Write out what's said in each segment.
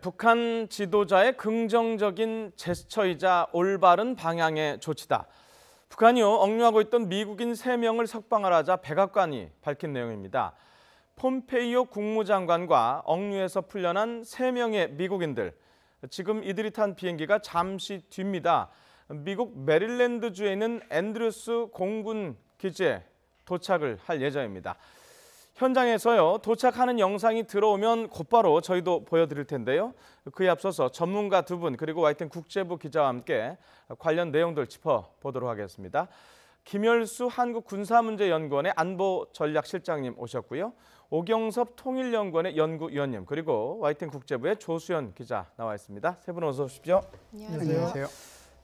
북한 지도자의 긍정적인 제스처이자 올바른 방향의 조치다. 북한이요, 억류하고 있던 미국인 3명을 석방하라자 백악관이 밝힌 내용입니다. 폼페이오 국무장관과 억류에서 풀려난 3명의 미국인들. 지금 이들이 탄 비행기가 잠시 뒤입니다. 미국 메릴랜드주에 있는 앤드루스 공군 기지에 도착을 할 예정입니다. 현장에서요, 도착하는 영상이 들어오면 곧바로 저희도 보여드릴 텐데요. 그에 앞서서 전문가 2분 그리고 YTN 국제부 기자와 함께 관련 내용들 짚어보도록 하겠습니다. 김열수 한국군사문제연구원의 안보전략실장님 오셨고요. 오경섭 통일연구원의 연구위원님 그리고 YTN 국제부의 조수연 기자 나와 있습니다. 세 분 어서 오십시오. 안녕하세요.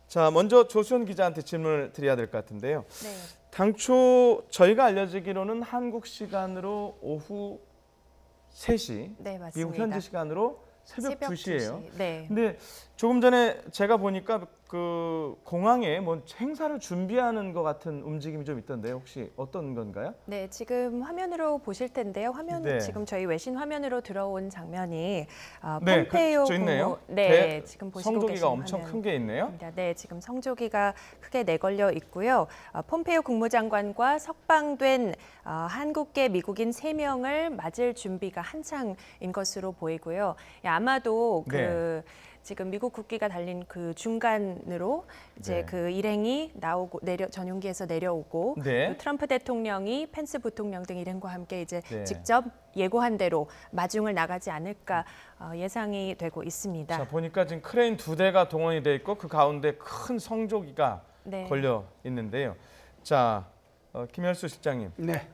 자, 먼저 조수연 기자한테 질문을 드려야 될 것 같은데요. 네. 당초 저희가 알려지기로는 한국 시간으로 오후 3시, 네, 맞습니다. 미국 현지 시간으로 새벽 2시예요. 네. 근데 조금 전에 제가 보니까 그 공항에 뭐 행사를 준비하는 것 같은 움직임이 좀 있던데요. 혹시 어떤 건가요? 네, 지금 화면으로 보실 텐데요. 네. 지금 저희 외신 화면으로 들어온 장면이 네, 폼페이오 저 있네요. 네, 지금 보시고 성조기가 계신 엄청 큰 게 있네요. 네, 지금 성조기가 크게 내걸려 있고요. 폼페이오 국무장관과 석방된 한국계 미국인 3명을 맞을 준비가 한창인 것으로 보이고요. 아마도 지금 미국 국기가 달린 그 중간으로 이제 네. 그 일행이 나오고 전용기에서 내려오고 네. 또 트럼프 대통령이 펜스 부통령 등 일행과 함께 이제 네. 직접 예고한 대로 마중을 나가지 않을까 예상이 되고 있습니다. 자, 보니까 지금 크레인 2대가 동원이 돼 있고 그 가운데 큰 성조기가 네. 걸려 있는데요. 자, 김열수 실장님. 네.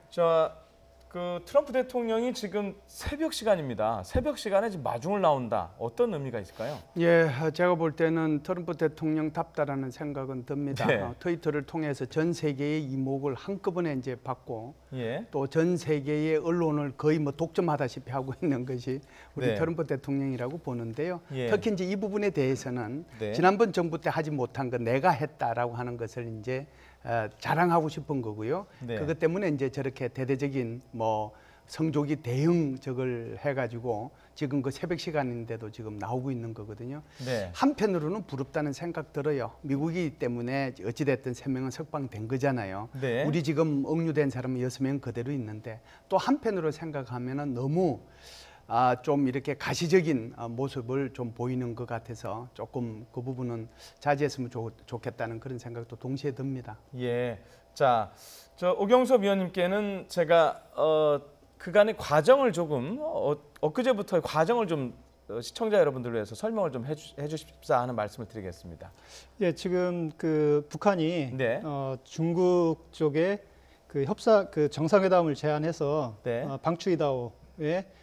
그 트럼프 대통령이 지금 새벽 시간입니다. 새벽 시간에 지금 마중을 나온다. 어떤 의미가 있을까요? 예, 제가 볼 때는 트럼프 대통령답다라는 생각은 듭니다. 네. 트위터를 통해서 전 세계의 이목을 한꺼번에 이제 받고 예. 또 전 세계의 언론을 거의 뭐 독점하다시피 하고 있는 것이 우리 네. 트럼프 대통령이라고 보는데요. 예. 특히 이제 이 부분에 대해서는 네. 지난번 정부 때 하지 못한 거 내가 했다라고 하는 것을 이제 자랑하고 싶은 거고요. 네. 그것 때문에 이제 저렇게 대대적인 뭐 성조기 대응 저걸 해가지고 지금 그 새벽 시간인데도 지금 나오고 있는 거거든요. 네. 한편으로는 부럽다는 생각 들어요. 미국이기 때문에 어찌됐든 3명은 석방된 거잖아요. 네. 우리 지금 억류된 사람은 6명 그대로 있는데 또 한편으로 생각하면은 너무 좀 이렇게 가시적인 모습을 좀 보이는 것 같아서 조금 그 부분은 자제했으면 좋겠다는 그런 생각도 동시에 듭니다. 예. 자, 오경섭 위원님께는 제가 그간의 과정을 조금 엊그제부터의 과정을 좀 시청자 여러분들을 위해서 설명을 좀 해주십사 하는 말씀을 드리겠습니다. 예, 지금 그 북한이 네. 중국 쪽에 그 정상회담을 제안해서 네. 방추이다오에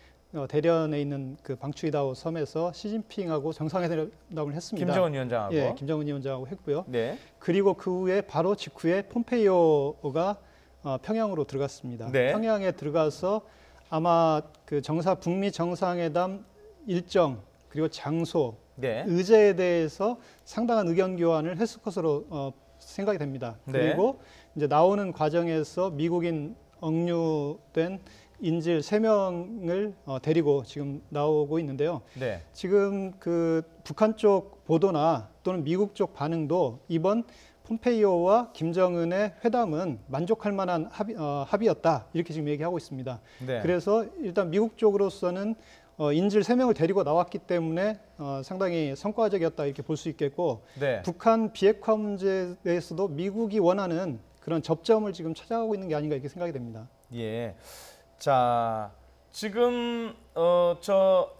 대련에 있는 그 방추이다오 섬에서 시진핑하고 정상회담을 했습니다. 김정은 위원장하고. 예, 김정은 위원장하고 했고요. 네. 그리고 그 후에 바로 직후에 폼페이오가 평양으로 들어갔습니다. 네. 평양에 들어가서 아마 그 북미 정상회담 일정 그리고 장소, 네. 의제에 대해서 상당한 의견 교환을 했을 것으로 생각이 됩니다. 네. 그리고 이제 나오는 과정에서 미국인 억류된 인질 3명을 데리고 지금 나오고 있는데요. 네. 지금 그 북한 쪽 보도나 또는 미국 쪽 반응도 이번 폼페이오와 김정은의 회담은 만족할 만한 합의였다 이렇게 지금 얘기하고 있습니다. 네. 그래서 일단 미국 쪽으로서는 인질 3명을 데리고 나왔기 때문에 상당히 성과적이었다 이렇게 볼 수 있겠고 네. 북한 비핵화 문제에 대해서도 미국이 원하는 그런 접점을 지금 찾아가고 있는 게 아닌가 이렇게 생각이 됩니다. 예. 자, 지금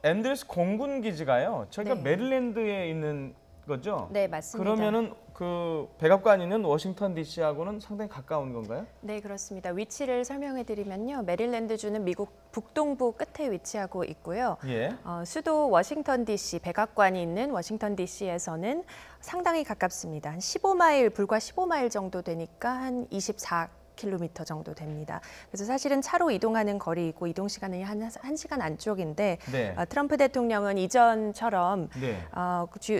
앤드루스 공군 기지가요. 저희가 네. 메릴랜드에 있는 거죠? 네, 맞습니다. 그러면은 그 백악관이 있는 워싱턴 D.C.하고는 상당히 가까운 건가요? 네, 그렇습니다. 위치를 설명해 드리면요. 메릴랜드주는 미국 북동부 끝에 위치하고 있고요. 예. 수도 워싱턴 DC, 백악관이 있는 워싱턴 DC에서는 상당히 가깝습니다. 한 15마일, 불과 15마일 정도 되니까 한 24km 정도 됩니다. 그래서 사실은 차로 이동하는 거리이고 이동 시간은 한 1시간 안쪽인데 네. 트럼프 대통령은 이전처럼 네.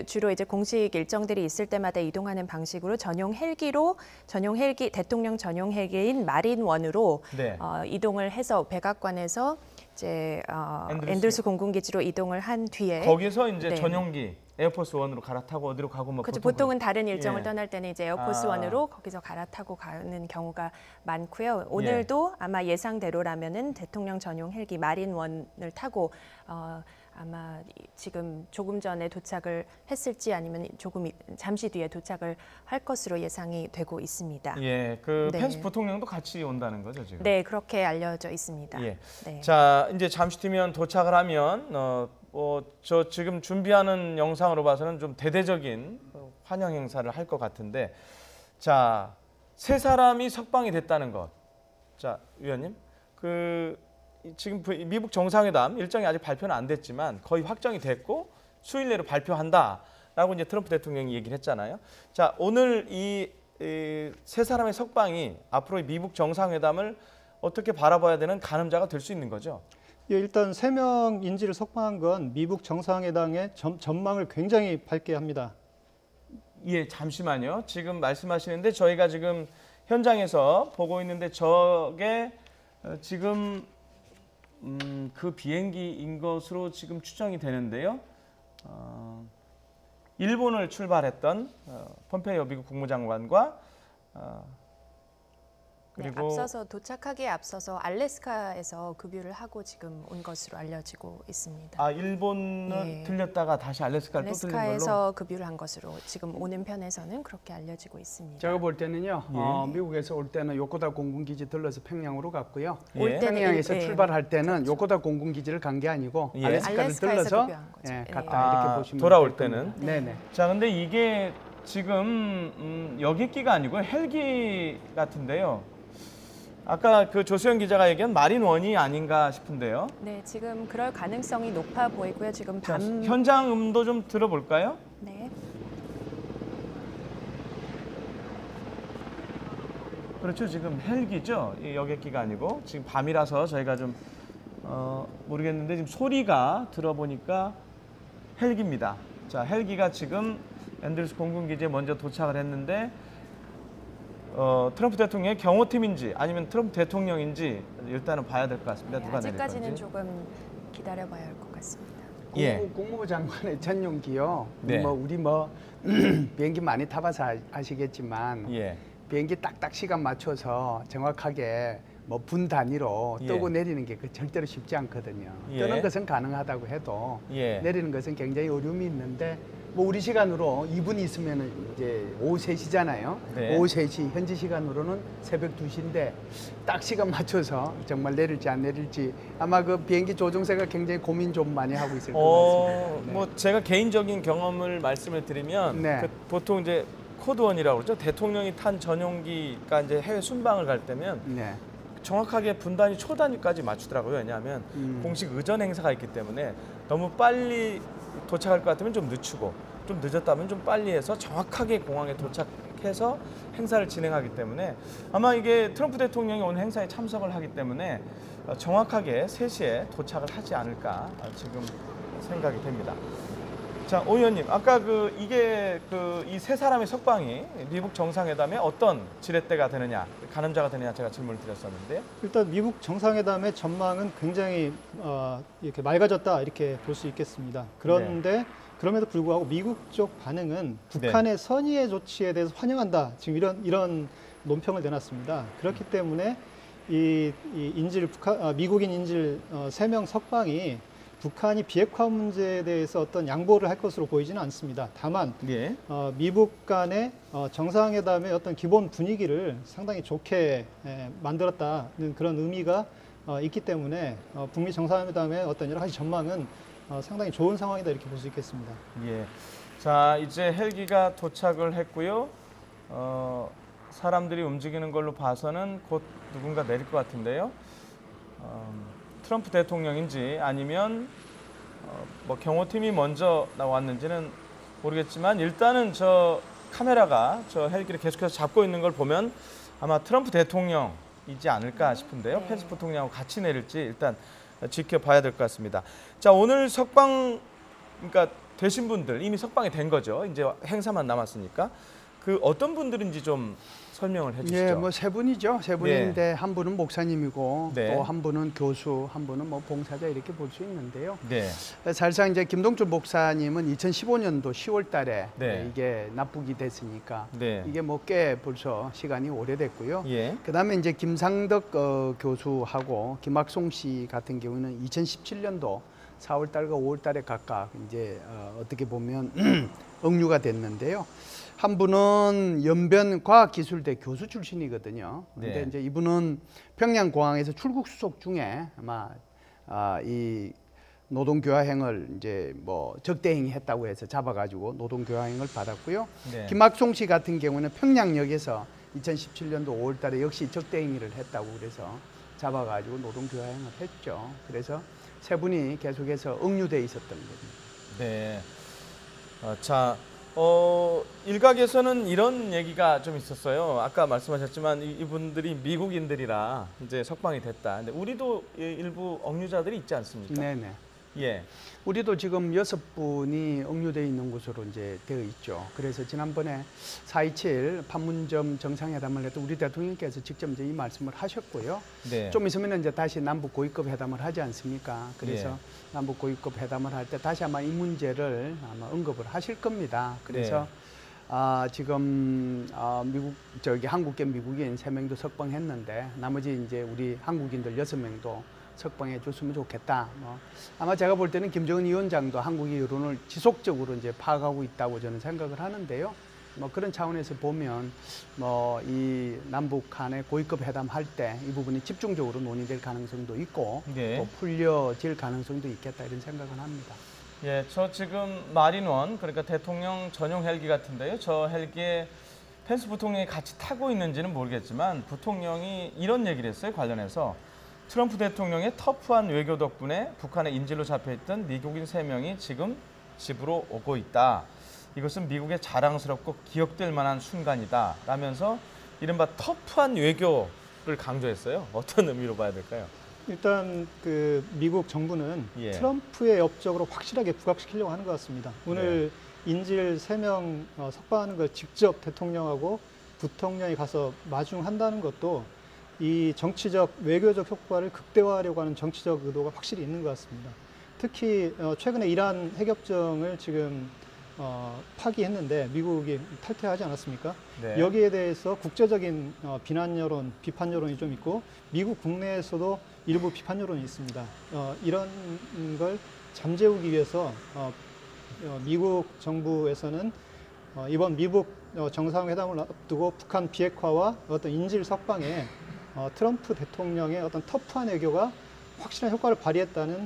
주로 이제 공식 일정들이 있을 때마다 이동하는 방식으로 대통령 전용 헬기인 마린1으로 네. 이동을 해서 백악관에서 이제 앤드루스. 앤드루스 공군기지로 이동을 한 뒤에 거기서 이제 네. 전용기 에어포스 원으로 갈아타고 어디로 가고 뭐 그렇죠. 보통 보통은 다른 일정을 예. 떠날 때는 이제 에어포스 아. 원으로 거기서 갈아타고 가는 경우가 많고요. 오늘도 아마 예상대로라면은 대통령 전용 헬기 마린 원을 타고 아마 지금 조금 전에 도착을 했을지 아니면 잠시 뒤에 도착을 할 것으로 예상이 되고 있습니다. 예, 그 네. 펜스 부통령도 같이 온다는 거죠 지금. 네, 그렇게 알려져 있습니다. 예. 네. 자, 이제 잠시 뒤면 도착을 하면 저 지금 준비하는 영상으로 봐서는 좀 대대적인 환영 행사를 할 것 같은데, 자, 세 사람이 석방이 됐다는 것. 자, 위원님, 지금 미국 정상회담 일정이 아직 발표는 안 됐지만 거의 확정이 됐고 수일 내로 발표한다라고 이제 트럼프 대통령이 얘기를 했잖아요. 자, 오늘 이 세 사람의 석방이 앞으로 미국 정상회담을 어떻게 바라봐야 되는 가늠자가 될 수 있는 거죠? 예, 일단 3명 인질을 석방한 건 미국 정상회담의 전망을 굉장히 밝게 합니다. 예, 잠시만요. 지금 말씀하시는데 저희가 지금 현장에서 보고 있는데 저게 지금 그 비행기인 것으로 지금 추정이 되는데요. 일본을 출발했던 폼페이오 미국 국무장관과 그리고 네, 앞서서 도착하기에 앞서서 알래스카에서 급유를 하고 지금 온 것으로 알려지고 있습니다. 일본을 예. 들렸다가 다시 알래스카를 또 들린 걸로. 알래스카에서 급유를 한 것으로 지금 오는 편에서는 그렇게 알려지고 있습니다. 제가 볼 때는요. 예. 미국에서 올 때는 요코다 공군기지 들러서 평양으로 갔고요. 예. 올 때는 평양에서 예. 출발할 때는 요코다 공군기지를 간 게 아니고 예. 알래스카를 알래스카에서 들러서 급유한 거죠. 예. 갔다 이렇게 보시면 돌아올 될 겁니다. 때는? 네네. 자, 근데 이게 지금 여객기가 아니고 헬기 같은데요. 아까 그 조수영 기자가 얘기한 마린 원이 아닌가 싶은데요. 네, 지금 그럴 가능성이 높아 보이고요. 지금 자, 밤 현장 음도 좀 들어볼까요? 네. 그렇죠. 지금 헬기죠. 이 여객기가 아니고 지금 밤이라서 저희가 좀 모르겠는데 지금 소리가 들어보니까 헬기입니다. 자, 헬기가 지금 앤드루스 공군기지에 먼저 도착을 했는데 트럼프 대통령의 경호팀인지 아니면 트럼프 대통령인지 일단은 봐야 될 것 같습니다. 네, 누가 내릴 아직까지는 건지. 조금 기다려봐야 할 것 같습니다. 예. 국무부 장관의 전용기요. 네. 우리 비행기 많이 타봐서 아시겠지만 예. 비행기 딱딱 시간 맞춰서 정확하게 분 단위로 예. 뜨고 내리는 게 절대로 쉽지 않거든요. 예. 뜨는 것은 가능하다고 해도 예. 내리는 것은 굉장히 어려움이 있는데 우리 시간으로 2분 있으면 이제 오후 3시잖아요. 네. 오후 3시 현지 시간으로는 새벽 2시인데 딱 시간 맞춰서 정말 내릴지 안 내릴지 아마 그 비행기 조종사가 굉장히 고민 좀 많이 하고 있을 것 같습니다. 네. 뭐 제가 개인적인 경험을 말씀을 드리면 네. 보통 이제 코드원이라고 그러죠. 대통령이 탄 전용기가 이제 해외 순방을 갈 때면 네. 정확하게 분단위 초단위까지 맞추더라고요. 왜냐하면 공식 의전 행사가 있기 때문에 너무 빨리 도착할 것 같으면 좀 늦추고 좀 늦었다면 좀 빨리 해서 정확하게 공항에 도착해서 행사를 진행하기 때문에 아마 이게 트럼프 대통령이 오늘 행사에 참석을 하기 때문에 정확하게 3시에 도착을 하지 않을까 지금 생각이 됩니다. 자, 오 의원님, 아까 이게 이 세 사람의 석방이 미국 정상회담에 어떤 지렛대가 되느냐, 가늠자가 되느냐 제가 질문을 드렸었는데요. 일단 미국 정상회담의 전망은 굉장히 이렇게 맑아졌다 이렇게 볼 수 있겠습니다. 그런데 그럼에도 불구하고 미국 쪽 반응은 북한의 선의의 조치에 대해서 환영한다. 지금 이런 논평을 내놨습니다. 그렇기 때문에 이 미국인 인질 3명 석방이 북한이 비핵화 문제에 대해서 어떤 양보를 할 것으로 보이지는 않습니다. 다만 예. 미국 간의 정상회담의 어떤 기본 분위기를 상당히 좋게 만들었다는 그런 의미가 있기 때문에 북미 정상회담의 어떤 여러 가지 전망은 상당히 좋은 상황이다 이렇게 볼 수 있겠습니다. 예. 자, 이제 헬기가 도착을 했고요. 사람들이 움직이는 걸로 봐서는 곧 누군가 내릴 것 같은데요. 트럼프 대통령인지 아니면 뭐 경호팀이 먼저 나왔는지는 모르겠지만 일단은 저 카메라가 저 헬기를 계속해서 잡고 있는 걸 보면 아마 트럼프 대통령이지 않을까 싶은데요. 네. 펜스 부통령하고 같이 내릴지 일단 지켜봐야 될 것 같습니다. 자, 오늘 석방 그러니까 되신 분들 이미 석방이 된 거죠. 이제 행사만 남았으니까 그 어떤 분들인지 좀 설명을 해주시죠. 예, 뭐 세 분이죠. 세 분인데 한 분은 목사님이고 네. 또 한 분은 교수, 한 분은 뭐 봉사자 이렇게 볼 수 있는데요. 네. 사실상 이제 김동준 목사님은 2015년도 10월달에 네. 이게 납북이 됐으니까 네. 이게 뭐 꽤 벌써 시간이 오래됐고요. 예. 그다음에 이제 김상덕 교수하고 김학송 씨 같은 경우는 2017년도 4월달과 5월달에 각각 이제 어떻게 보면 억류가 됐는데요. 한 분은 연변 과학기술대 교수 출신이거든요. 근데 네. 이제 이분은 평양공항에서 출국 수속 중에 아마 이 노동교화행을 이제 뭐 적대행위했다고 해서 잡아가지고 노동교화행을 받았고요. 네. 김학송 씨 같은 경우는 평양역에서 2017년도 5월달에 역시 적대행위를 했다고 그래서 잡아가지고 노동교화행을 했죠. 그래서 세 분이 계속해서 억류돼 있었던 겁니다. 네. 자, 일각에서는 이런 얘기가 좀 있었어요. 아까 말씀하셨지만 이분들이 미국인들이라 이제 석방이 됐다. 근데 우리도 일부 억류자들이 있지 않습니까? 네네. 예. 우리도 지금 6분이 억류돼 있는 곳으로 이제 되어 있죠. 그래서 지난번에 4.27 판문점 정상회담을 할 때 우리 대통령께서 직접 이제 이 말씀을 하셨고요. 네. 좀 있으면 이제 다시 남북 고위급 회담을 하지 않습니까? 그래서 예. 남북 고위급 회담을 할 때 다시 아마 이 문제를 아마 언급을 하실 겁니다. 그래서 지금 한국계 미국인 3명도 석방했는데 나머지 이제 우리 한국인들 6명도 석방해 줬으면 좋겠다. 아마 제가 볼 때는 김정은 위원장도 한국의 여론을 지속적으로 이제 파악하고 있다고 저는 생각을 하는데요. 뭐 그런 차원에서 보면 뭐 이 남북 간의 고위급 회담 할 때 이 부분이 집중적으로 논의될 가능성도 있고 네. 또 풀려질 가능성도 있겠다 이런 생각은 합니다. 예, 저 지금 마린원 그러니까 대통령 전용 헬기 같은데요. 저 헬기에 펜스 부통령이 같이 타고 있는지는 모르겠지만 부통령이 이런 얘기를 했어요. 관련해서 트럼프 대통령의 터프한 외교 덕분에 북한의 인질로 잡혀있던 미국인 3명이 지금 집으로 오고 있다. 이것은 미국의 자랑스럽고 기억될 만한 순간이다. 라면서 이른바 터프한 외교를 강조했어요. 어떤 의미로 봐야 될까요? 일단 그 미국 정부는 예. 트럼프의 업적으로 확실하게 부각시키려고 하는 것 같습니다. 오늘 인질 3명 석방하는 걸 직접 대통령하고 부통령이 가서 마중한다는 것도 이 정치적 외교적 효과를 극대화하려고 하는 정치적 의도가 확실히 있는 것 같습니다. 특히 최근에 이란 핵협정을 지금 파기했는데 미국이 탈퇴하지 않았습니까? 네. 여기에 대해서 국제적인 비난 여론, 비판 여론이 좀 있고 미국 국내에서도 일부 비판 여론이 있습니다. 이런 걸 잠재우기 위해서 미국 정부에서는 이번 미국 정상회담을 앞두고 북한 비핵화와 어떤 인질 석방에 트럼프 대통령의 어떤 터프한 외교가 확실한 효과를 발휘했다는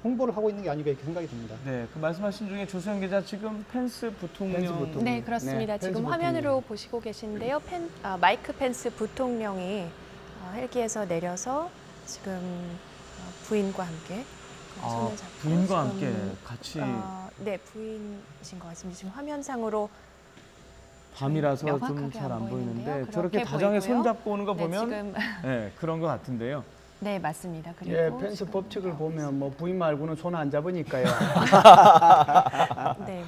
홍보를 하고 있는 게 아닌가 이렇게 생각이 듭니다. 네, 그 말씀하신 중에 조수영 기자 지금 펜스 부통령 네, 그렇습니다. 네, 지금 펜스 화면으로 부통령. 보시고 계신데요. 마이크 펜스 부통령이 헬기에서 내려서 지금 부인과 함께 손을 잡고 부인과 지금, 함께 같이 네, 부인이신 것 같습니다. 지금 화면상으로 밤이라서 좀 명확하게 잘 안 보이는데요. 보이는데 저렇게 그렇게 다정하게 보이고요. 손잡고 오는 거 네, 보면 지금 네, 그런 것 같은데요. 네, 맞습니다. 그리고 예, 펜스 지금 법칙을 보면 뭐 부인 말고는 손 안 잡으니까요. 네.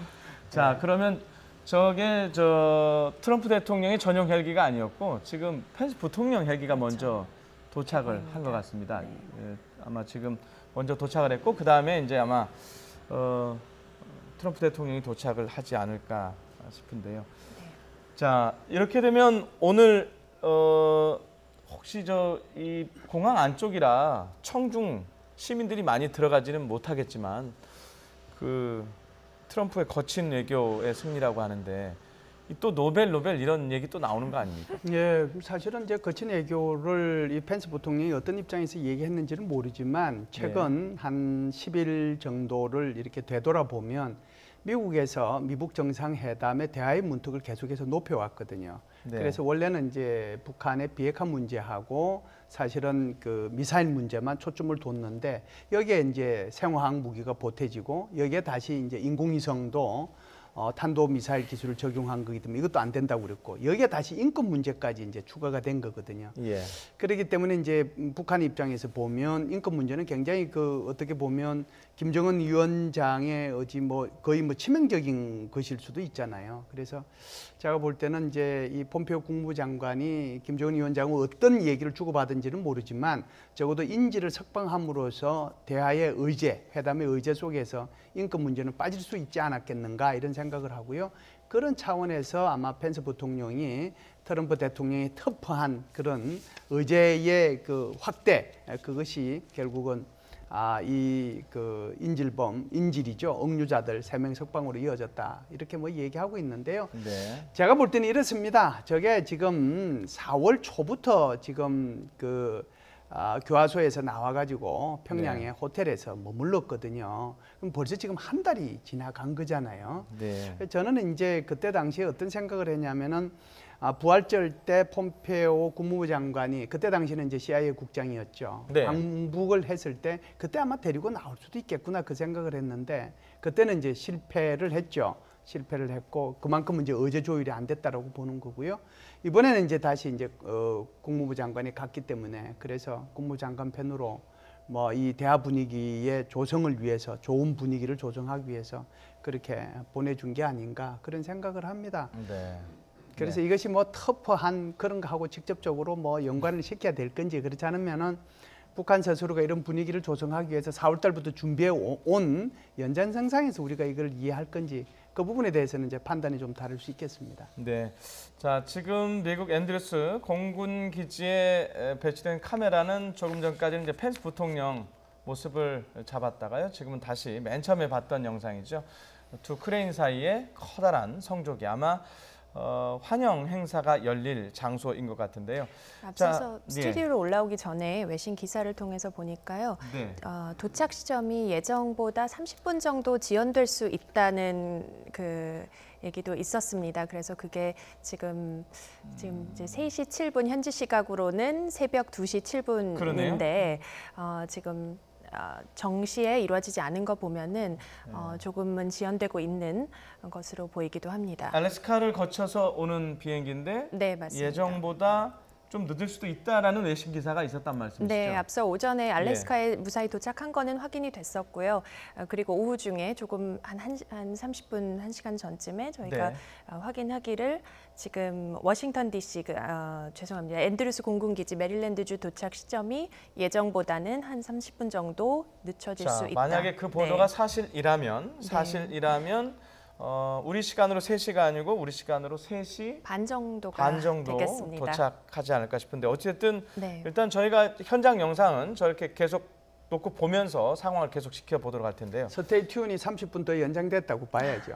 자, 그러면 저게 트럼프 대통령의 전용 헬기가 아니었고 지금 펜스 부통령 헬기가 먼저 도착을 한 것 같습니다. 네. 예, 아마 지금 먼저 도착을 했고 그 다음에 이제 아마 트럼프 대통령이 도착을 하지 않을까 싶은데요. 네. 자, 이렇게 되면 오늘 혹시 이 공항 안쪽이라 청중 시민들이 많이 들어가지는 못하겠지만 그 트럼프의 거친 외교의 승리라고 하는데 또 노벨 이런 얘기 또 나오는 거 아닙니까? 예, 사실은 이제 거친 외교를 이 펜스 부통령이 어떤 입장에서 얘기했는지는 모르지만 최근 한 10일 정도를 이렇게 되돌아보면 미국에서 미북 정상회담의 대화의 문턱을 계속해서 높여왔거든요. 네. 그래서 원래는 이제 북한의 비핵화 문제하고 사실은 그 미사일 문제만 초점을 뒀는데 여기에 이제 생화학 무기가 보태지고 여기에 다시 이제 인공위성도 탄도미사일 기술을 적용한 거기 때문에 이것도 안 된다고 그랬고 여기에 다시 인권 문제까지 이제 추가가 된 거거든요. 예. 그렇기 때문에 이제 북한 입장에서 보면 인권 문제는 굉장히 어떻게 보면 김정은 위원장의 거의 치명적인 것일 수도 있잖아요. 그래서 제가 볼 때는 이제 이 폼페이오 국무장관이 김정은 위원장과 어떤 얘기를 주고받은지는 모르지만 적어도 인지를 석방함으로써 대화의 의제, 회담의 의제 속에서 인권 문제는 빠질 수 있지 않았겠는가 이런 생각을 하고요. 그런 차원에서 아마 펜스 부통령이 트럼프 대통령이 터프한 그런 의제의 확대, 그것이 결국은 인질이죠. 억류자들 3명 석방으로 이어졌다. 이렇게 얘기하고 있는데요. 네. 제가 볼 때는 이렇습니다. 저게 지금 4월 초부터 지금 교화소에서 나와가지고 평양의 호텔에서 머물렀거든요. 그럼 벌써 지금 한 달이 지나간 거잖아요. 네. 저는 이제 그때 당시에 어떤 생각을 했냐면은 부활절 때 폼페이오 국무부 장관이 그때 당시는 이제 CIA 국장이었죠. 네. 방북을 했을 때 그때 아마 데리고 나올 수도 있겠구나 그 생각을 했는데 그때는 이제 실패를 했죠. 실패를 했고 그만큼 이제 의제 조율이 안 됐다라고 보는 거고요. 이번에는 이제 다시 이제 국무부 장관이 갔기 때문에 그래서 국무부 장관 편으로 이 대화 분위기의 조성을 위해서 좋은 분위기를 조성하기 위해서 그렇게 보내준 게 아닌가 그런 생각을 합니다. 네. 그래서 이것이 터프한 그런 거하고 직접적으로 연관을 시켜야 될 건지 그렇지 않으면은 북한 스스로가 이런 분위기를 조성하기 위해서 4월 달부터 준비해 온 연장선상에서 우리가 이걸 이해할 건지 그 부분에 대해서는 이제 판단이 좀 다를 수 있겠습니다. 네. 자, 지금 미국 앤드루스 공군 기지에 배치된 카메라는 조금 전까지는 이제 펜스 부통령 모습을 잡았다가요. 지금은 다시 맨 처음에 봤던 영상이죠. 두 크레인 사이에 커다란 성조기 아마 환영 행사가 열릴 장소인 것 같은데요. 앞서서 자, 스튜디오로 올라오기 전에 외신 기사를 통해서 보니까요. 네. 도착 시점이 예정보다 30분 정도 지연될 수 있다는 그 얘기도 있었습니다. 그래서 그게 지금 이제 3시 7분 현지 시각으로는 새벽 2시 7분인데 지금 정시에 이루어지지 않은 거 보면은 조금은 지연되고 있는 것으로 보이기도 합니다. 알래스카를 거쳐서 오는 비행기인데 네, 맞습니다. 예정보다 좀 늦을 수도 있다라는 외신 기사가 있었단 말씀이시죠? 네, 앞서 오전에 알래스카에 무사히 도착한 거는 확인이 됐었고요. 그리고 오후 중에 조금 한 30분, 1시간 전쯤에 저희가 확인하기를 지금 워싱턴 DC, 죄송합니다. 앤드루스 공군기지 메릴랜드주 도착 시점이 예정보다는 한 30분 정도 늦춰질 수 있다. 만약에 그 보도가 사실이라면 우리 시간으로 3시가 아니고 우리 시간으로 3시 반 정도가 되겠습니다. 도착하지 않을까 싶은데 어쨌든 일단 저희가 현장 영상은 저렇게 계속 놓고 보면서 상황을 계속 지켜보도록 할 텐데요. 스테이 튠이 30분 더 연장됐다고 봐야죠.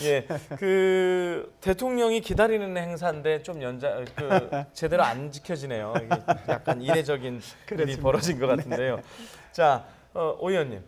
예, 그 대통령이 기다리는 행사인데 좀 제대로 안 지켜지네요. 이게 약간 이례적인 일이 벌어진 것 같은데요. 자, 오 의원님,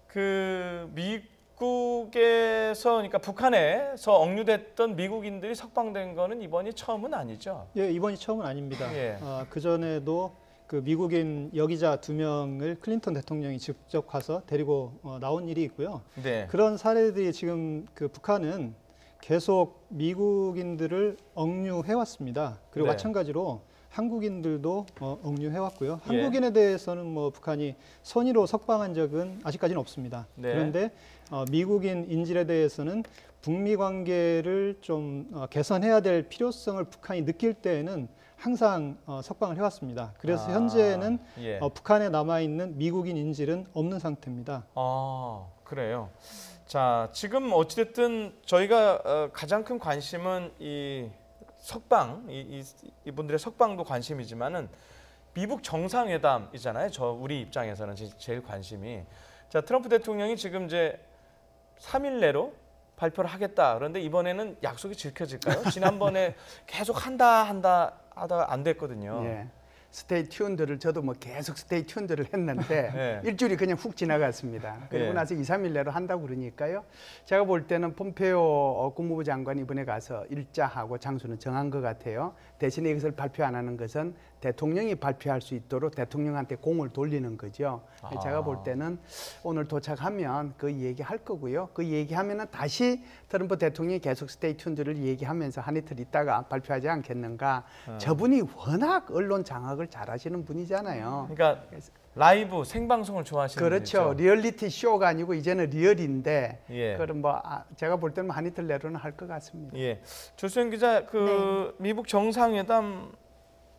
그 미국에서 그러니까 북한에서 억류됐던 미국인들이 석방된 거는 이번이 처음은 아니죠? 예, 이번이 처음은 아닙니다. 예. 그 전에도 그 미국인 여기자 2명을 클린턴 대통령이 직접 가서 데리고 나온 일이 있고요. 네. 그런 사례들이 지금 그 북한은 계속 미국인들을 억류해 왔습니다. 그리고 마찬가지로 한국인들도 억류해 왔고요. 한국인에 대해서는 북한이 선의로 석방한 적은 아직까지는 없습니다. 그런데 미국인 인질에 대해서는 북미 관계를 좀 개선해야 될 필요성을 북한이 느낄 때에는 항상 석방을 해왔습니다. 그래서 현재는 북한에 남아있는 미국인 인질은 없는 상태입니다. 아, 그래요. 자, 지금 어찌됐든 저희가 가장 큰 관심은 이 석방, 이분들의 석방도 관심이지만은 미국 정상회담이잖아요. 우리 입장에서는 제일 관심이. 자, 트럼프 대통령이 지금 이제 3일 내로 발표를 하겠다. 그런데 이번에는 약속이 지켜질까요? 지난번에 계속 한다 하다가 안 됐거든요. 예. 스테이 튠들을 저도 계속 스테이 튠들을 했는데 일주일이 그냥 훅 지나갔습니다. 그리고 나서 2, 3일 내로 한다고 그러니까요. 제가 볼 때는 폼페이오 국무부 장관이 이번에 가서 일자하고 장소는 정한 것 같아요. 대신에 이것을 발표 안 하는 것은 대통령이 발표할 수 있도록 대통령한테 공을 돌리는 거죠. 제가 볼 때는 오늘 도착하면 그 얘기할 거고요. 그 얘기하면은 다시 트럼프 대통령이 계속 스테이 튠즈를 얘기하면서 한 이틀 있다가 발표하지 않겠는가. 저분이 워낙 언론 장악을 잘하시는 분이잖아요. 그러니까 라이브 생방송을 좋아하시는 그렇죠. 분이죠. 리얼리티 쇼가 아니고 이제는 리얼인데 예. 그럼 뭐 제가 볼 때는 한 이틀 내로는 할 것 같습니다. 예. 조수영 기자, 미국 정상회담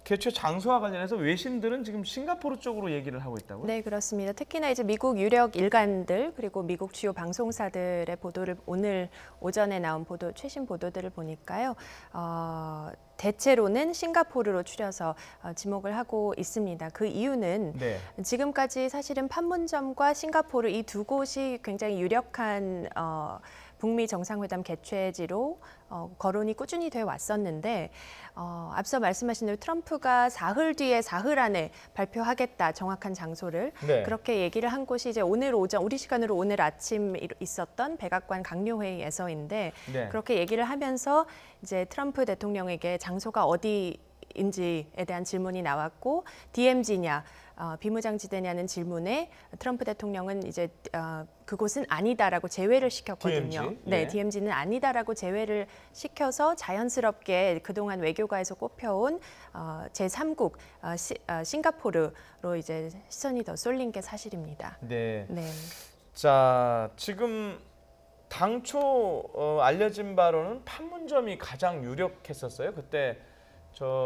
개최 장소와 관련해서 외신들은 지금 싱가포르 쪽으로 얘기를 하고 있다고요? 네, 그렇습니다. 특히나 이제 미국 유력 일간들 그리고 미국 주요 방송사들의 보도를 오늘 오전에 나온 최신 보도들을 보니까요. 대체로는 싱가포르로 추려서 지목을 하고 있습니다. 그 이유는 네. 지금까지 사실은 판문점과 싱가포르 이 두 곳이 굉장히 유력한 북미 정상회담 개최지로 거론이 꾸준히 되어 왔었는데 앞서 말씀하신 대로 트럼프가 사흘 뒤에 사흘 안에 발표하겠다 정확한 장소를 네. 그렇게 얘기를 한 곳이 이제 오늘 오전 우리 시간으로 오늘 아침 있었던 백악관 강요회의에서인데 네. 그렇게 얘기를 하면서 이제 트럼프 대통령에게 장소가 어디인지에 대한 질문이 나왔고 DMZ냐 비무장지대냐는 질문에 트럼프 대통령은 이제 그곳은 아니다라고 제외를 시켰거든요. DMZ? 네, 예. DMZ는 아니다라고 제외를 시켜서 자연스럽게 그동안 외교가에서 꼽혀온 제3국 싱가포르로 이제 시선이 더 쏠린 게 사실입니다. 네. 네. 자, 지금 당초 알려진 바로는 판문점이 가장 유력했었어요. 그때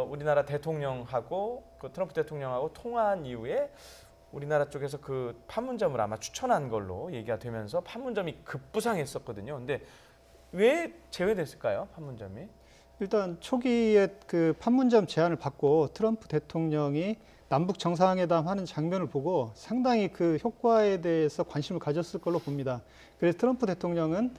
우리나라 대통령하고 그 트럼프 대통령하고 통화한 이후에 우리나라 쪽에서 그 판문점을 아마 추천한 걸로 얘기가 되면서 판문점이 급부상했었거든요. 근데 왜 제외됐을까요, 판문점이? 일단 초기에 그 판문점 제안을 받고 트럼프 대통령이 남북 정상회담 하는 장면을 보고 상당히 그 효과에 대해서 관심을 가졌을 걸로 봅니다. 그래서 트럼프 대통령은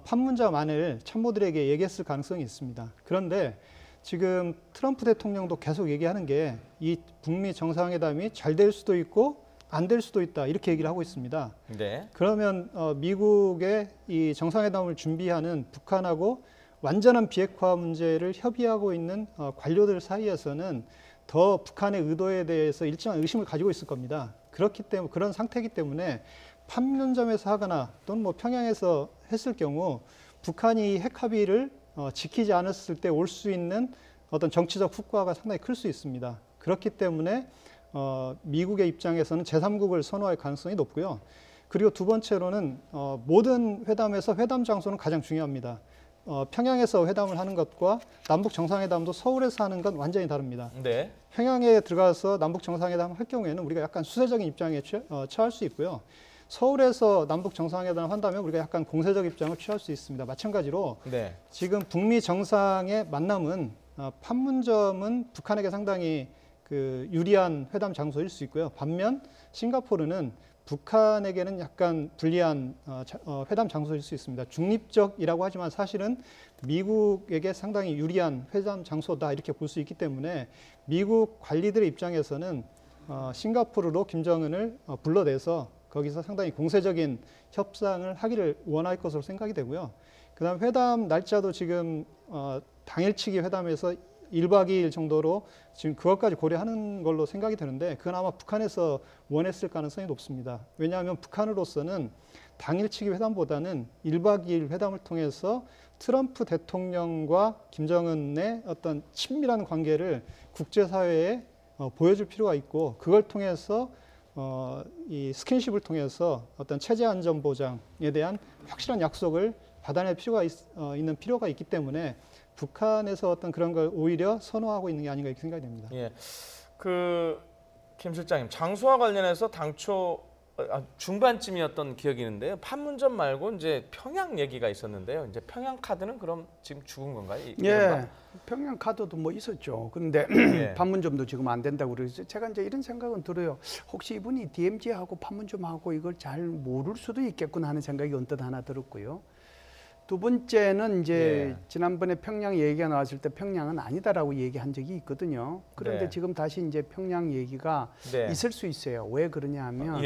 판문점 안을 참모들에게 얘기했을 가능성이 있습니다. 그런데 지금 트럼프 대통령도 계속 얘기하는 게 이 북미 정상회담이 잘 될 수도 있고 안 될 수도 있다 이렇게 얘기를 하고 있습니다. 네. 그러면 미국의 이 정상회담을 준비하는 북한하고 완전한 비핵화 문제를 협의하고 있는 관료들 사이에서는 더 북한의 의도에 대해서 일정한 의심을 가지고 있을 겁니다. 그렇기 때문에 그런 상태이기 때문에 판문점에서 하거나 또는 뭐 평양에서 했을 경우 북한이 핵 합의를 지키지 않았을 때 올 수 있는 어떤 정치적 후과가 상당히 클 수 있습니다. 그렇기 때문에 미국의 입장에서는 제3국을 선호할 가능성이 높고요. 그리고 두 번째로는 모든 회담에서 회담 장소는 가장 중요합니다. 평양에서 회담을 하는 것과 남북 정상회담도 서울에서 하는 건 완전히 다릅니다. 네. 평양에 들어가서 남북 정상회담 할 경우에는 우리가 약간 수세적인 입장에 처할 수 있고요. 서울에서 남북 정상회담을 한다면 우리가 약간 공세적 입장을 취할 수 있습니다. 마찬가지로 네. 지금 북미 정상의 만남은 판문점은 북한에게 상당히 그 유리한 회담 장소일 수 있고요. 반면 싱가포르는 북한에게는 약간 불리한 회담 장소일 수 있습니다. 중립적이라고 하지만 사실은 미국에게 상당히 유리한 회담 장소다 이렇게 볼 수 있기 때문에 미국 관리들의 입장에서는 싱가포르로 김정은을 불러내서 거기서 상당히 공세적인 협상을 하기를 원할 것으로 생각이 되고요. 그다음 회담 날짜도 지금 당일치기 회담에서 1박 2일 정도로 지금 그것까지 고려하는 걸로 생각이 되는데 그건 아마 북한에서 원했을 가능성이 높습니다. 왜냐하면 북한으로서는 당일치기 회담보다는 1박 2일 회담을 통해서 트럼프 대통령과 김정은의 어떤 친밀한 관계를 국제사회에 보여줄 필요가 있고 그걸 통해서 이 스킨십을 통해서 어떤 체제 안전 보장에 대한 확실한 약속을 받아낼 필요가 있는 필요가 있기 때문에 북한에서 어떤 그런 걸 오히려 선호하고 있는 게 아닌가 이렇게 생각이 됩니다. 예. 김 실장님, 장소와 관련해서 당초 중반쯤이었던 기억이 있는데요. 판문점 말고 이제 평양 얘기가 있었는데요. 이제 평양 카드는 그럼 지금 죽은 건가요? 예, 평양 카드도 뭐 있었죠. 그런데 예. 판문점도 지금 안 된다고 그래서 제가 이제 이런 생각은 들어요. 혹시 이분이 DMZ하고 판문점하고 이걸 잘 모를 수도 있겠구나 하는 생각이 언뜻 하나 들었고요. 두 번째는 이제 지난번에 평양 얘기가 나왔을 때 평양은 아니다라고 얘기한 적이 있거든요. 그런데 네. 지금 다시 이제 평양 얘기가 있을 수 있어요. 왜 그러냐 하면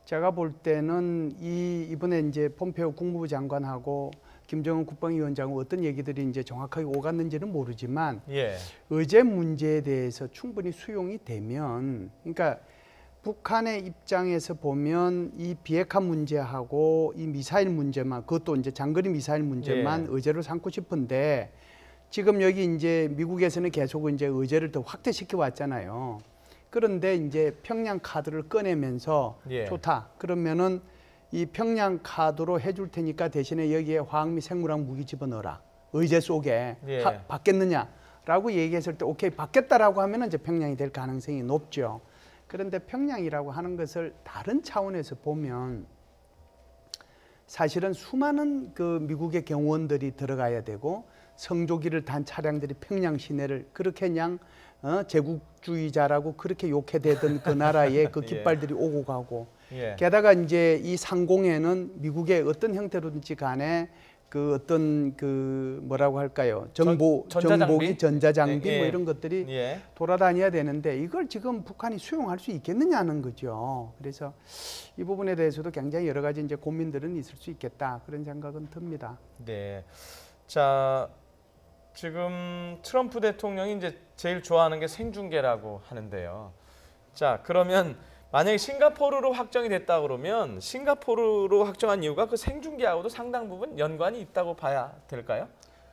제가 볼 때는 이번에 이제 폼페오 국무부 장관하고 김정은 국방위원장은 어떤 얘기들이 이제 정확하게 오갔는지는 모르지만 예. 의제 문제에 대해서 충분히 수용이 되면, 그러니까 북한의 입장에서 보면 이 비핵화 문제하고 이 미사일 문제만, 그것도 이제 장거리 미사일 문제만 의제로 삼고 싶은데, 지금 여기 이제 미국에서는 계속 이제 의제를 더 확대시켜 왔잖아요. 그런데 이제 평양 카드를 꺼내면서 좋다. 그러면은 이 평양 카드로 해줄 테니까 대신에 여기에 화학 및 생물학 무기 집어넣어라. 의제 속에 받겠느냐라고 얘기했을 때 오케이 받겠다라고 하면은 이제 평양이 될 가능성이 높죠. 그런데 평양이라고 하는 것을 다른 차원에서 보면 사실은 수많은 그 미국의 경호원들이 들어가야 되고 성조기를 탄 차량들이 평양 시내를 그렇게 그냥 제국주의자라고 그렇게 욕해대던 그 나라에 그 깃발들이 오고 가고 게다가 이제 이 상공에는 미국의 어떤 형태로든지 간에 그 어떤 그 뭐라고 할까요? 정보기, 전자장비 뭐 이런 것들이 돌아다녀야 되는데 이걸 지금 북한이 수용할 수 있겠느냐는 거죠. 그래서 이 부분에 대해서도 굉장히 여러 가지 이제 고민들은 있을 수 있겠다 그런 생각은 듭니다. 네. 자, 지금 트럼프 대통령이 이제 제일 좋아하는 게 생중계라고 하는데요. 자, 그러면 만약에 싱가포르로 확정이 됐다 그러면 싱가포르로 확정한 이유가 그 생중계하고도 상당 부분 연관이 있다고 봐야 될까요?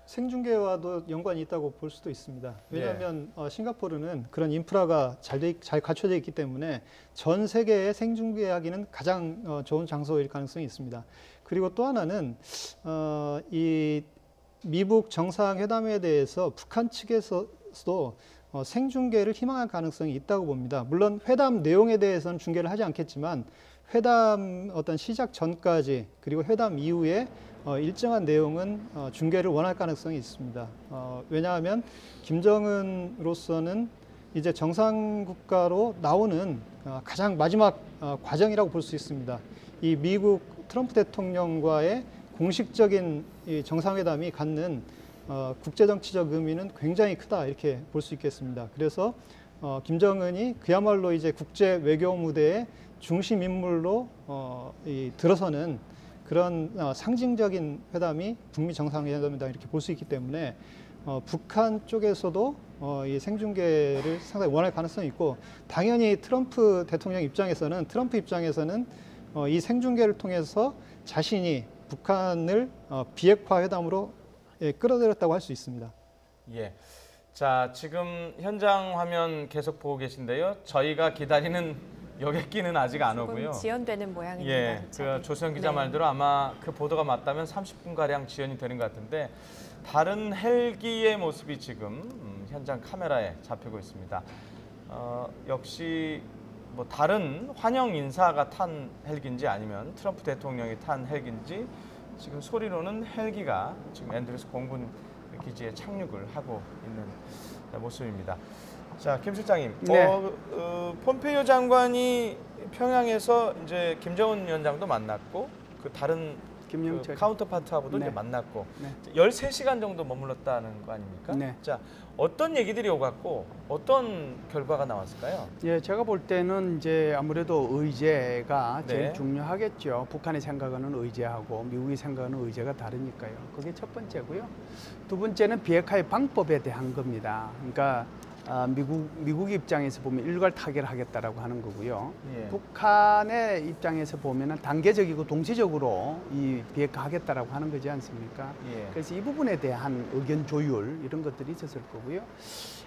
생중계와도 연관이 있다고 볼 수도 있습니다. 왜냐하면 싱가포르는 그런 인프라가 잘 갖춰져 있기 때문에 전 세계에 생중계하기는 가장 좋은 장소일 가능성이 있습니다. 그리고 또 하나는 이 미북 정상회담에 대해서 북한 측에서도 생중계를 희망할 가능성이 있다고 봅니다. 물론 회담 내용에 대해서는 중계를 하지 않겠지만 회담 어떤 시작 전까지 그리고 회담 이후에 일정한 내용은 중계를 원할 가능성이 있습니다. 왜냐하면 김정은으로서는 이제 정상국가로 나오는 가장 마지막 과정이라고 볼 수 있습니다. 이 미국 트럼프 대통령과의 공식적인 이 정상회담이 갖는 국제정치적 의미는 굉장히 크다 이렇게 볼 수 있겠습니다. 그래서 김정은이 그야말로 이제 국제 외교 무대의 중심 인물로 들어서는 그런 상징적인 회담이 북미 정상회담이다 이렇게 볼 수 있기 때문에 북한 쪽에서도 이 생중계를 상당히 원할 가능성이 있고 당연히 트럼프 대통령 입장에서는 이 생중계를 통해서 자신이 북한을 비핵화 회담으로 끌어들였다고 할 수 있습니다. 예. 자, 지금 현장 화면 계속 보고 계신데요. 저희가 기다리는 여객기는 아직 안 오고요. 지연되는 모양입니다. 예. 그 조수영 기자 말대로 아마 그 보도가 맞다면 30분 가량 지연이 되는 것 같은데 다른 헬기의 모습이 지금 현장 카메라에 잡히고 있습니다. 역시 뭐 다른 환영 인사가 탄 헬기인지 아니면 트럼프 대통령이 탄 헬기인지 지금 소리로는 헬기가 지금 앤드루스 공군 기지에 착륙을 하고 있는 모습입니다. 자, 김 실장님, 폼페이오 장관이 평양에서 이제 김정은 위원장도 만났고 그 다른 그 카운터파트하고도 이제 만났고 13시간 정도 머물렀다는 거 아닙니까? 자, 어떤 얘기들이 오갔고 어떤 결과가 나왔을까요? 예, 제가 볼 때는 이제 아무래도 의제가 제일 중요하겠죠. 북한이 생각하는 의제하고 미국이 생각하는 의제가 다르니까요. 그게 첫 번째고요. 두 번째는 비핵화의 방법에 대한 겁니다. 그러니까 미국 입장에서 보면 일괄 타결을 하겠다라고 하는 거고요. 북한의 입장에서 보면은 단계적이고 동시적으로 이 비핵화하겠다라고 하는 거지 않습니까? 그래서 이 부분에 대한 의견 조율 이런 것들이 있었을 거고요.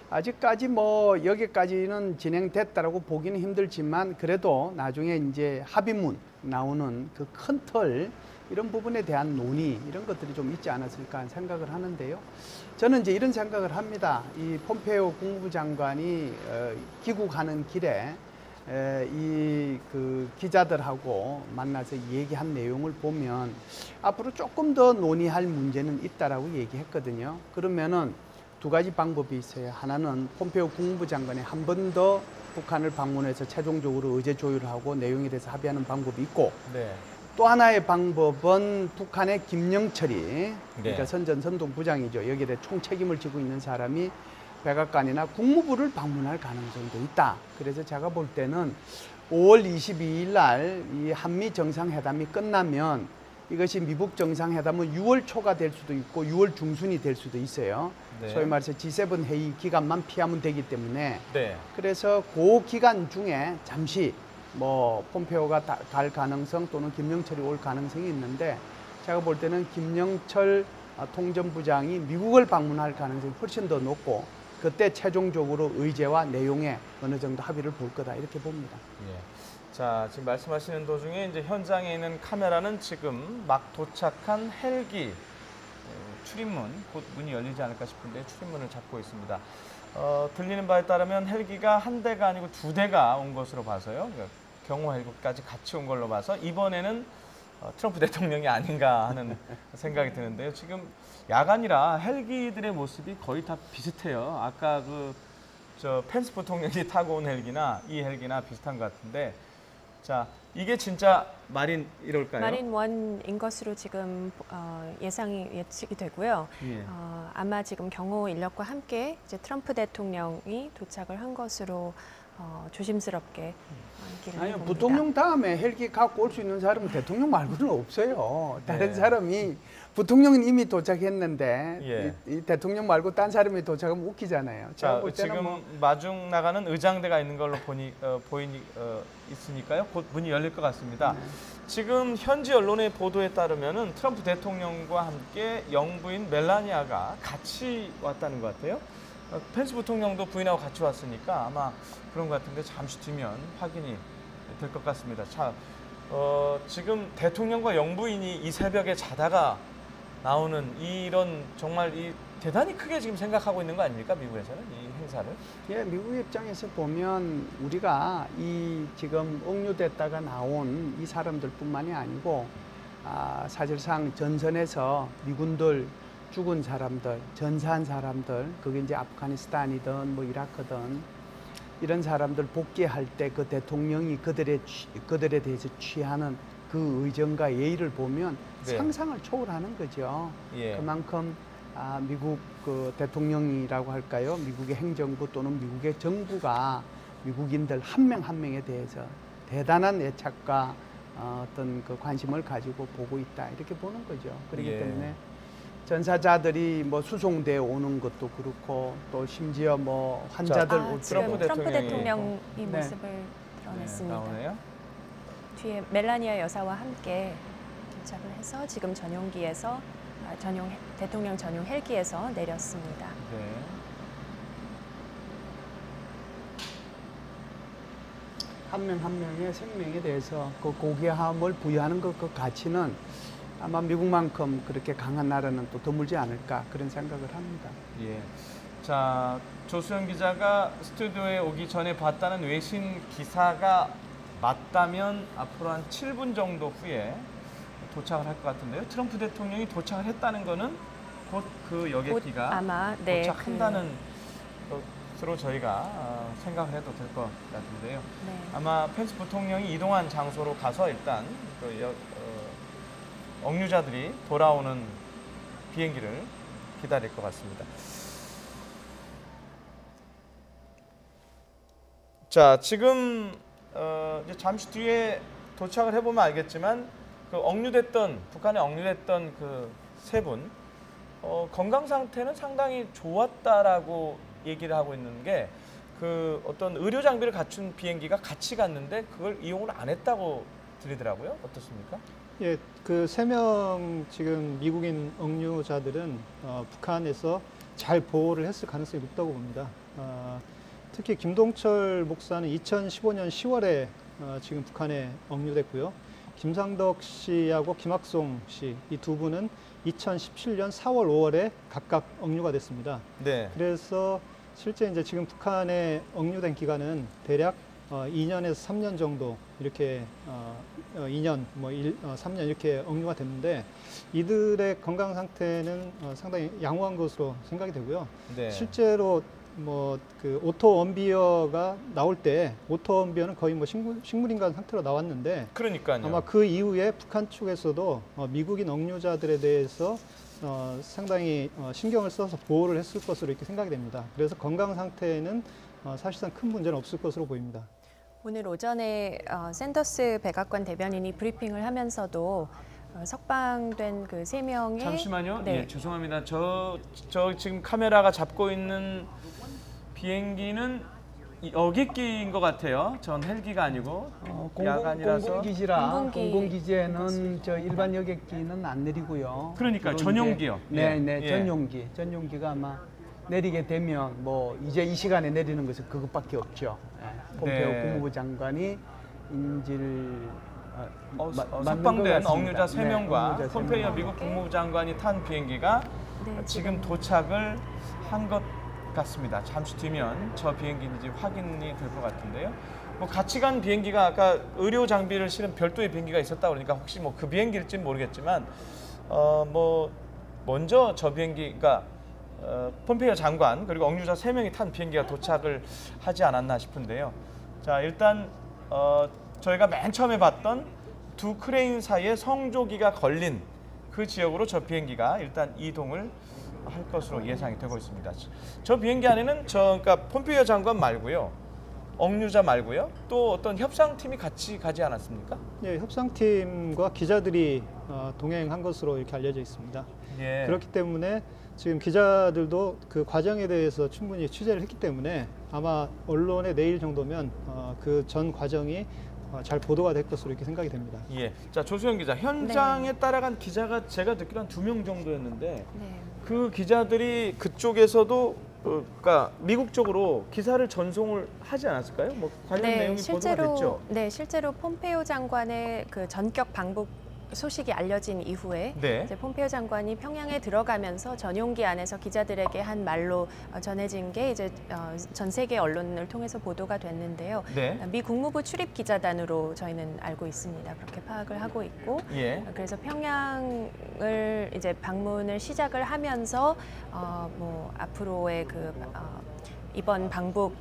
아직까지 뭐 여기까지는 진행됐다라고 보기는 힘들지만 그래도 나중에 이제 합의문 나오는 그 큰 틀 이런 부분에 대한 논의 이런 것들이 좀 있지 않았을까 생각을 하는데요. 저는 이제 이런 생각을 합니다. 이 폼페이오 국무부 장관이 귀국하는 길에 이 그 기자들하고 만나서 얘기한 내용을 보면 앞으로 조금 더 논의할 문제는 있다라고 얘기했거든요. 그러면은 두 가지 방법이 있어요. 하나는 폼페이오 국무부 장관이 한 번 더 북한을 방문해서 최종적으로 의제 조율을 하고 내용에 대해서 합의하는 방법이 있고 또 하나의 방법은 북한의 김영철이 그러니까 선전선동 부장이죠. 여기에 대해 총책임을 지고 있는 사람이 백악관이나 국무부를 방문할 가능성도 있다. 그래서 제가 볼 때는 5월 22일 날 이 한미 정상회담이 끝나면 이것이 미북 정상회담은 6월 초가 될 수도 있고 6월 중순이 될 수도 있어요. 네. 소위 말해서 G7 회의 기간만 피하면 되기 때문에 네. 그래서 그 기간 중에 잠시 뭐 폼페오가 갈 가능성 또는 김영철이 올 가능성이 있는데 제가 볼 때는 김영철 통전부장이 미국을 방문할 가능성이 훨씬 더 높고 그때 최종적으로 의제와 내용에 어느 정도 합의를 볼 거다 이렇게 봅니다. 예. 자, 지금 말씀하시는 도중에 이제 현장에 있는 카메라는 지금 막 도착한 헬기 출입문, 곧 문이 열리지 않을까 싶은데 출입문을 잡고 있습니다. 들리는 바에 따르면 헬기가 한 대가 아니고 두 대가 온 것으로 봐서요. 그러니까 경호 헬기까지 같이 온 걸로 봐서 이번에는 트럼프 대통령이 아닌가 하는 생각이 드는데요. 지금 야간이라 헬기들의 모습이 거의 다 비슷해요. 아까 저 펜스 부통령이 타고 온 헬기나 이 헬기나 비슷한 것 같은데, 자, 이게 진짜 마린 1호일까요? 마린 1인 것으로 지금 예측이 되고요. 예. 아마 지금 경호 인력과 함께 이제 트럼프 대통령이 도착을 한 것으로 조심스럽게 얘기를 아니요, 해봅니다. 부통령 다음에 헬기 갖고 올 수 있는 사람은 대통령 말고는 없어요. 다른 네. 사람이 부통령은 이미 도착했는데 예. 이 대통령 말고 딴 사람이 도착하면 웃기잖아요. 제가 자, 볼 때는 지금 뭐 마중 나가는 의장대가 있는 걸로 있으니까요. 곧 문이 열릴 것 같습니다. 지금 현지 언론의 보도에 따르면은 트럼프 대통령과 함께 영부인 멜라니아가 같이 왔다는 것 같아요. 펜스 부통령도 부인하고 같이 왔으니까 아마 그런 것 같은데 잠시 뒤면 확인이 될 것 같습니다. 자, 지금 대통령과 영부인이 이 새벽에 자다가 나오는 이런 정말 대단히 크게 지금 생각하고 있는 거 아닙니까? 미국에서는 이 행사를? 예, 미국 입장에서 보면 우리가 이 지금 억류됐다가 나온 이 사람들뿐만이 아니고 사실상 전선에서 미군들 죽은 사람들, 전사한 사람들, 그게 이제 아프가니스탄이든 뭐 이라크든 이런 사람들 복귀할 때 그 대통령이 그들에 대해서 취하는 그 의정과 예의를 보면 네. 상상을 초월하는 거죠. 예. 그만큼 미국 그 대통령이라고 할까요? 미국의 행정부 또는 미국의 정부가 미국인들 한 명 한 명에 대해서 대단한 애착과 어떤 그 관심을 가지고 보고 있다 이렇게 보는 거죠. 그렇기 예. 때문에 전사자들이 뭐 수송돼 오는 것도 그렇고 또 심지어 뭐 환자들 올 지금 트럼프 트럼프 대통령이 대통령이 네. 모습을 드러냈습니다. 나오네요. 뒤에 멜라니아 여사와 함께 도착을 해서 지금 전용기에서 대통령 전용 헬기에서 내렸습니다. 네. 한 명 한 명의 생명에 대해서 그 고귀함을 부여하는 그 가치는 아마 미국만큼 그렇게 강한 나라는 또 드물지 않을까 그런 생각을 합니다. 예. 자, 조수영 기자가 스튜디오에 오기 전에 봤다는 외신 기사가 맞다면 앞으로 한 7분 정도 후에 도착을 할 것 같은데요. 트럼프 대통령이 도착을 했다는 거는 곧 그 여객기가 아마 도착한다는 것으로 저희가 생각을 해도 될 것 같은데요. 네. 아마 펜스 부통령이 이동한 장소로 가서 일단 억류자들이 돌아오는 비행기를 기다릴 것 같습니다. 자, 지금 이제 잠시 뒤에 도착을 해보면 알겠지만 그 북한에 억류됐던 그 세 분 건강 상태는 상당히 좋았다라고 얘기를 하고 있는 게 그 어떤 의료 장비를 갖춘 비행기가 같이 갔는데 그걸 이용을 안 했다고 들리더라고요. 어떻습니까? 예, 그 3명 지금 미국인 억류자들은 북한에서 잘 보호를 했을 가능성이 높다고 봅니다. 특히 김동철 목사는 2015년 10월에 지금 북한에 억류됐고요. 김상덕 씨하고 김학송 씨 이 두 분은 2017년 4월, 5월에 각각 억류가 됐습니다. 네. 그래서 실제 이제 지금 북한에 억류된 기간은 대략 2년에서 3년 정도 이렇게 2년, 3년 이렇게 억류가 됐는데 이들의 건강 상태는 상당히 양호한 것으로 생각이 되고요. 네. 실제로 그 오토 원비어가 나올 때 오토 원비어는 거의 식물인간 상태로 나왔는데 그러니까요. 아마 그 이후에 북한 쪽에서도 미국인 억류자들에 대해서 상당히 신경을 써서 보호를 했을 것으로 이렇게 생각이 됩니다. 그래서 건강 상태에는 사실상 큰 문제는 없을 것으로 보입니다. 오늘 오전에 샌더스 백악관 대변인이 브리핑을 하면서도 석방된 그 3명의 잠시만요. 네. 예, 죄송합니다. 저 지금 카메라가 잡고 있는 비행기는 여객기인 것 같아요. 전 헬기가 아니고 야간이라서. 공군기지라 공군기. 공군기지에는 저 일반 여객기는 안 내리고요. 그러니까요. 주로 전용기요. 네, 예. 네, 예. 전용기가 아마 내리게 되면 뭐 이제 이 시간에 내리는 것은 그것밖에 없죠. 예. 폼페오 네. 국무부 장관이 인질 맞는 것 석방된 같습니다. 억류자 3명과 억류자 폼페이오 3명. 미국 국무부 장관이 탄 비행기가 네, 지금 도착을 한 것 같습니다. 잠시 뒤면 저 비행기인지 확인이 될 것 같은데요. 뭐 같이 간 비행기가 아까 의료 장비를 실은 별도의 비행기가 있었다 그러니까 혹시 뭐 그 비행기일지는 모르겠지만 뭐 먼저 저 비행기가 폼페이오 장관 그리고 억류자 3명이 탄 비행기가 도착을 하지 않았나 싶은데요. 자 일단 저희가 맨 처음에 봤던 두 크레인 사이에 성조기가 걸린 그 지역으로 저 비행기가 일단 이동을 할 것으로 예상이 되고 있습니다. 저 비행기 안에는 그러니까 폼페이오 장관 말고요, 억류자 말고요, 또 어떤 협상팀이 같이 가지 않았습니까? 예, 협상팀과 기자들이 동행한 것으로 이렇게 알려져 있습니다. 예. 그렇기 때문에 지금 기자들도 그 과정에 대해서 충분히 취재를 했기 때문에 아마 언론에 내일 정도면 그 전 과정이 잘 보도가 될 것으로 이렇게 생각이 됩니다. 예. 자 조수영 기자, 현장에 따라간 기자가 제가 듣기로 한 2명 정도였는데 네. 그 기자들이 그쪽에서도 그러니까 미국 쪽으로 기사를 전송을 하지 않았을까요? 뭐 관련 내용이 보도가 됐죠. 네, 실제로 폼페이오 장관의 그 전격 방북 소식이 알려진 이후에 네. 이제 폼페이오 장관이 평양에 들어가면서 전용기 안에서 기자들에게 한 말로 전해진 게 이제 전 세계 언론을 통해서 보도가 됐는데요. 네. 미 국무부 출입 기자단으로 저희는 알고 있습니다. 그렇게 파악을 하고 있고, 예. 그래서 평양을 이제 방문을 시작을 하면서 뭐 앞으로의 그 이번 방북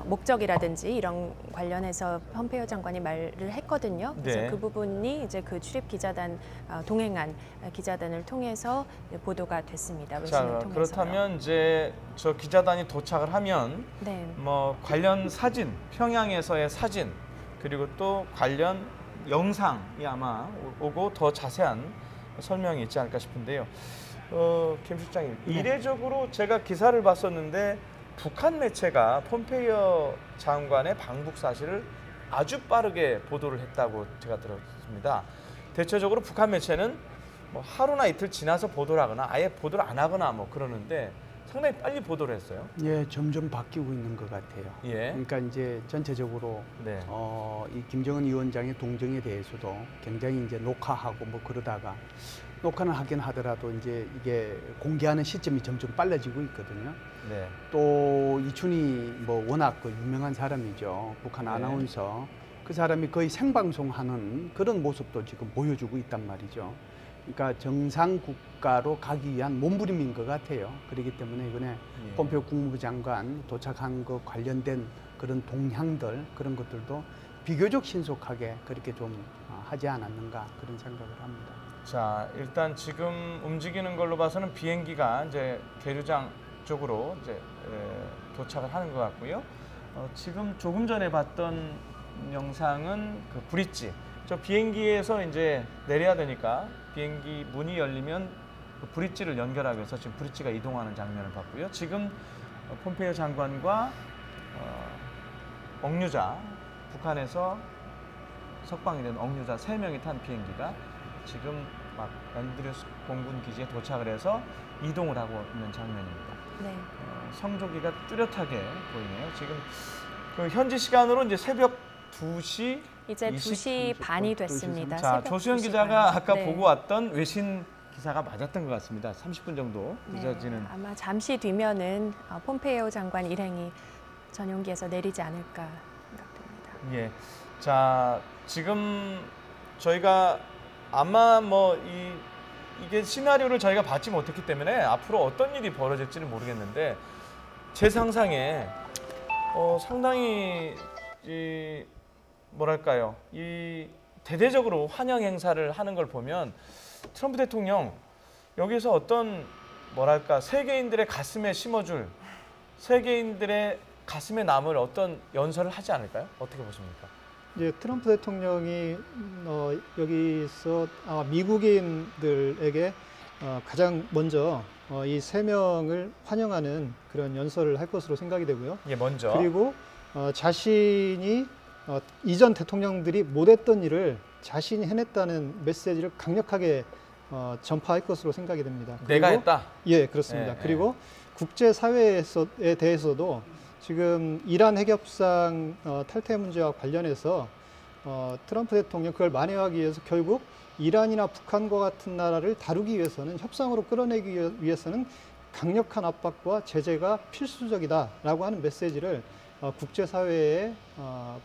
목적이라든지 이런 관련해서 폼페이오 장관이 말을 했거든요. 그래서 네. 그 부분이 이제 그 출입 기자단 동행한 기자단을 통해서 보도가 됐습니다. 외신을 자 통해서. 그렇다면 이제 저 기자단이 도착을 하면 네. 뭐 관련 사진, 평양에서의 사진 그리고 또 관련 영상이 아마 오고 더 자세한 설명이 있지 않을까 싶은데요. 김 실장님, 네. 이례적으로 제가 기사를 봤었는데 북한 매체가 폼페이오 장관의 방북 사실을 아주 빠르게 보도를 했다고 제가 들었습니다. 대체적으로 북한 매체는 뭐 하루나 이틀 지나서 보도를 하거나 아예 보도를 안 하거나 뭐 그러는데 상당히 빨리 보도를 했어요. 예, 점점 바뀌고 있는 것 같아요. 예. 그러니까 이제 전체적으로 네. 이 김정은 위원장의 동정에 대해서도 굉장히 이제 녹화하고 뭐 그러다가 녹화는 하긴 하더라도 이제 이게 공개하는 시점이 점점 빨라지고 있거든요. 네. 또 이춘희 뭐 워낙 그 유명한 사람이죠. 북한 네. 아나운서. 그 사람이 거의 생방송하는 그런 모습도 지금 보여주고 있단 말이죠. 그러니까 정상 국가로 가기 위한 몸부림인 것 같아요. 그렇기 때문에 이번에 예. 폼페이오 국무부 장관 도착한 것 관련된 그런 동향들 그런 것들도 비교적 신속하게 그렇게 좀 하지 않았는가 그런 생각을 합니다. 자, 일단 지금 움직이는 걸로 봐서는 비행기가 이제 계류장 쪽으로 이제 도착을 하는 것 같고요. 지금 조금 전에 봤던 영상은 그 브릿지. 저 비행기에서 이제 내려야 되니까 비행기 문이 열리면 그 브릿지를 연결하기 위해서 지금 브릿지가 이동하는 장면을 봤고요. 지금 폼페이오 장관과 억류자, 북한에서 석방이 된 억류자 3명이 탄 비행기가 지금 막 앤드류스 공군 기지에 도착을 해서 이동을 하고 있는 장면입니다. 네. 성조기가 뚜렷하게 보이네요. 지금 그 현지 시간으로 이제 새벽 2시 이제 2시 반이 2시 됐습니다. 자, 새벽 조수영 2시 기자가 반. 아까 네. 보고 왔던 외신 기사가 맞았던 것 같습니다. 30분 정도 늦어지는. 네, 아마 잠시 뒤면은 폼페이오 장관 일행이 전용기에서 내리지 않을까 생각됩니다. 예. 자, 지금 저희가 아마 뭐 이게 시나리오를 저희가 받지 못했기 때문에 앞으로 어떤 일이 벌어질지는 모르겠는데 제 상상에 상당히 뭐랄까요, 이 대대적으로 환영 행사를 하는 걸 보면 트럼프 대통령 여기서 어떤 뭐랄까 세계인들의 가슴에 심어줄 세계인들의 가슴에 남을 어떤 연설을 하지 않을까요? 어떻게 보십니까? 이제 트럼프 대통령이 여기서 아마 미국인들에게 가장 먼저 이 3명을 환영하는 그런 연설을 할 것으로 생각이 되고요. 예, 먼저. 그리고 자신이 이전 대통령들이 못했던 일을 자신이 해냈다는 메시지를 강력하게 전파할 것으로 생각이 됩니다. 내가 했다. 예, 그렇습니다. 네, 그리고 국제사회에 대해서도 지금 이란 핵협상 탈퇴 문제와 관련해서 트럼프 대통령 그걸 만회하기 위해서 결국 이란이나 북한과 같은 나라를 다루기 위해서는 협상으로 끌어내기 위해서는 강력한 압박과 제재가 필수적이다라고 하는 메시지를 국제사회에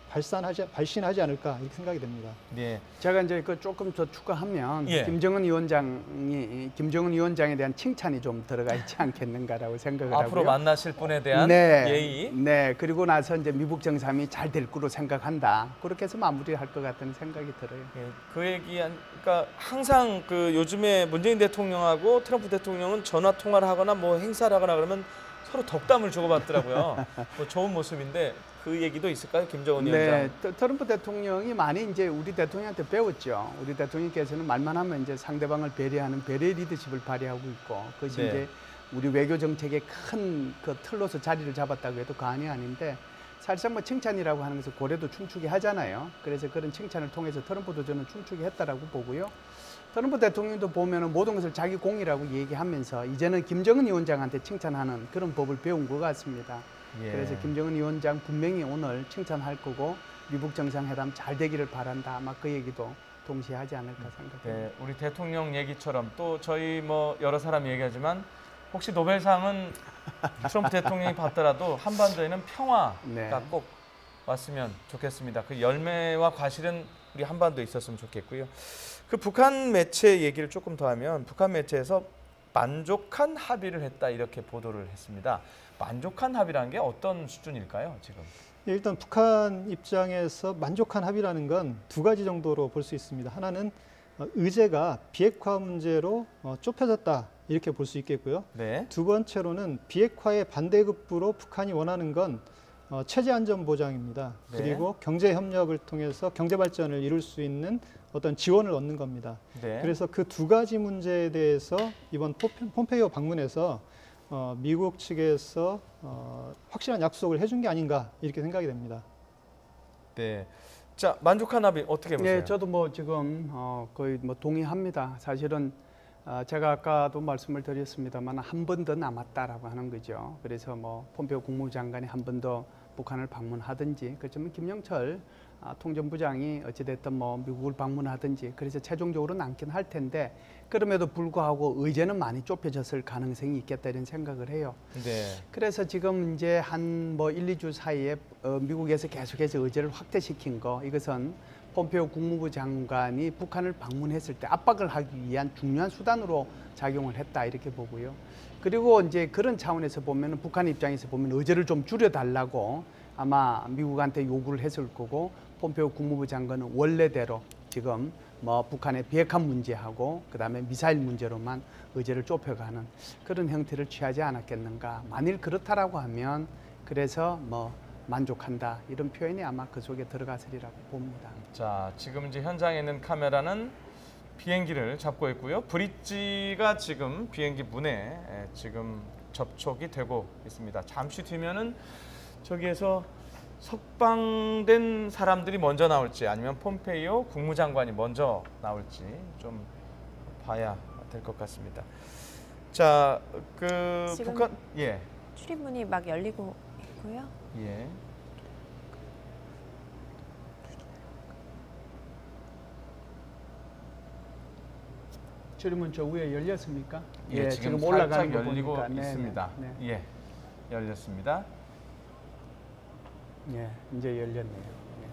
발신하지 않을까 이렇게 생각이 됩니다. 네. 제가 이제 그 조금 더 추가하면 예. 김정은 위원장에 대한 칭찬이 좀 들어가 있지 않겠는가라고 생각을 하고요. 앞으로 만나실 분에 대한 네, 예의. 네. 그리고 나서 이제 미국 정상이 잘 될 거로 생각한다. 그렇게 해서 마무리할 것 같다는 생각이 들어요. 예, 그 그러니까 항상 그 요즘에 문재인 대통령하고 트럼프 대통령은 전화 통화를 하거나 뭐 행사를 하거나 그러면 서로 덕담을 주고받더라고요. 뭐 좋은 모습인데 그 얘기도 있을까요, 김정은 위원장? 네, 트럼프 대통령이 많이 이제 우리 대통령한테 배웠죠. 우리 대통령께서는 말만 하면 이제 상대방을 배려하는 배려의 리더십을 발휘하고 있고 그것이 네. 이제 우리 외교 정책의 큰 그 틀로서 자리를 잡았다고 해도 과언이 아닌데 사실상 뭐 칭찬이라고 하는 것을 고래도 춤추게 하잖아요. 그래서 그런 칭찬을 통해서 트럼프도 저는 춤추게 했다라고 보고요. 트럼프 대통령도 보면은 모든 것을 자기 공이라고 얘기하면서 이제는 김정은 위원장한테 칭찬하는 그런 법을 배운 것 같습니다. 예. 그래서 김정은 위원장 분명히 오늘 칭찬할 거고 미국 정상회담 잘 되기를 바란다. 아마 그 얘기도 동시에 하지 않을까 생각합니다. 네, 우리 대통령 얘기처럼 또 저희 뭐 여러 사람이 얘기하지만 혹시 노벨상은 트럼프 대통령이 받더라도 한반도에는 평화가 네. 꼭 왔으면 좋겠습니다. 그 열매와 과실은 우리 한반도에 있었으면 좋겠고요. 그 북한 매체 얘기를 조금 더 하면 북한 매체에서 만족한 합의를 했다 이렇게 보도를 했습니다. 만족한 합의라는 게 어떤 수준일까요, 지금? 일단 북한 입장에서 만족한 합의라는 건 2가지 정도로 볼 수 있습니다. 하나는 의제가 비핵화 문제로 좁혀졌다 이렇게 볼 수 있겠고요. 네. 2번째로는 비핵화의 반대급부로 북한이 원하는 건 체제 안전 보장입니다. 네. 그리고 경제 협력을 통해서 경제 발전을 이룰 수 있는 어떤 지원을 얻는 겁니다. 네. 그래서 그 2가지 문제에 대해서 이번 폼페이오 방문에서 미국 측에서 확실한 약속을 해준 게 아닌가 이렇게 생각이 됩니다. 네. 자, 만족한 합의 어떻게 보세요? 네, 저도 뭐 지금 거의 뭐 동의합니다. 사실은 제가 아까도 말씀을 드렸습니다만 한 번 더 남았다라고 하는 거죠. 그래서 뭐 폼페이오 국무장관이 한 번 더 북한을 방문하든지, 그렇지만 김영철 통전부장이 어찌됐든 뭐 미국을 방문하든지, 그래서 최종적으로 남긴 할 텐데 그럼에도 불구하고 의제는 많이 좁혀졌을 가능성이 있겠다 이런 생각을 해요. 네. 그래서 지금 이제 한 뭐 1, 2주 사이에 미국에서 계속해서 의제를 확대시킨 거, 이것은 폼페이오 국무부 장관이 북한을 방문했을 때 압박을 하기 위한 중요한 수단으로 작용을 했다 이렇게 보고요. 그리고 이제 그런 차원에서 보면 북한 입장에서 보면 의제를 좀 줄여달라고 아마 미국한테 요구를 했을 거고, 폼페이오 국무부 장관은 원래대로 지금 뭐 북한의 비핵화 문제하고 그다음에 미사일 문제로만 의제를 좁혀가는 그런 형태를 취하지 않았겠는가. 만일 그렇다라고 하면 그래서 뭐 만족한다 이런 표현이 아마 그 속에 들어갔으리라고 봅니다. 자, 지금 이제 현장에 있는 카메라는 비행기를 잡고 있고요. 브릿지가 지금 비행기 문에 지금 접촉이 되고 있습니다. 잠시 뒤면은 저기에서 석방된 사람들이 먼저 나올지 아니면 폼페이오 국무장관이 먼저 나올지 좀 봐야 될 것 같습니다. 자, 그 지금 북한 예. 출입문이 막 열리고 있고요. 예. 출입문 저 위에 열렸습니까? 예, 지금 올라가는 살짝 거 열리고 보니까. 네, 있습니다. 네, 예, 열렸습니다. 네, 이제 열렸네요. 네.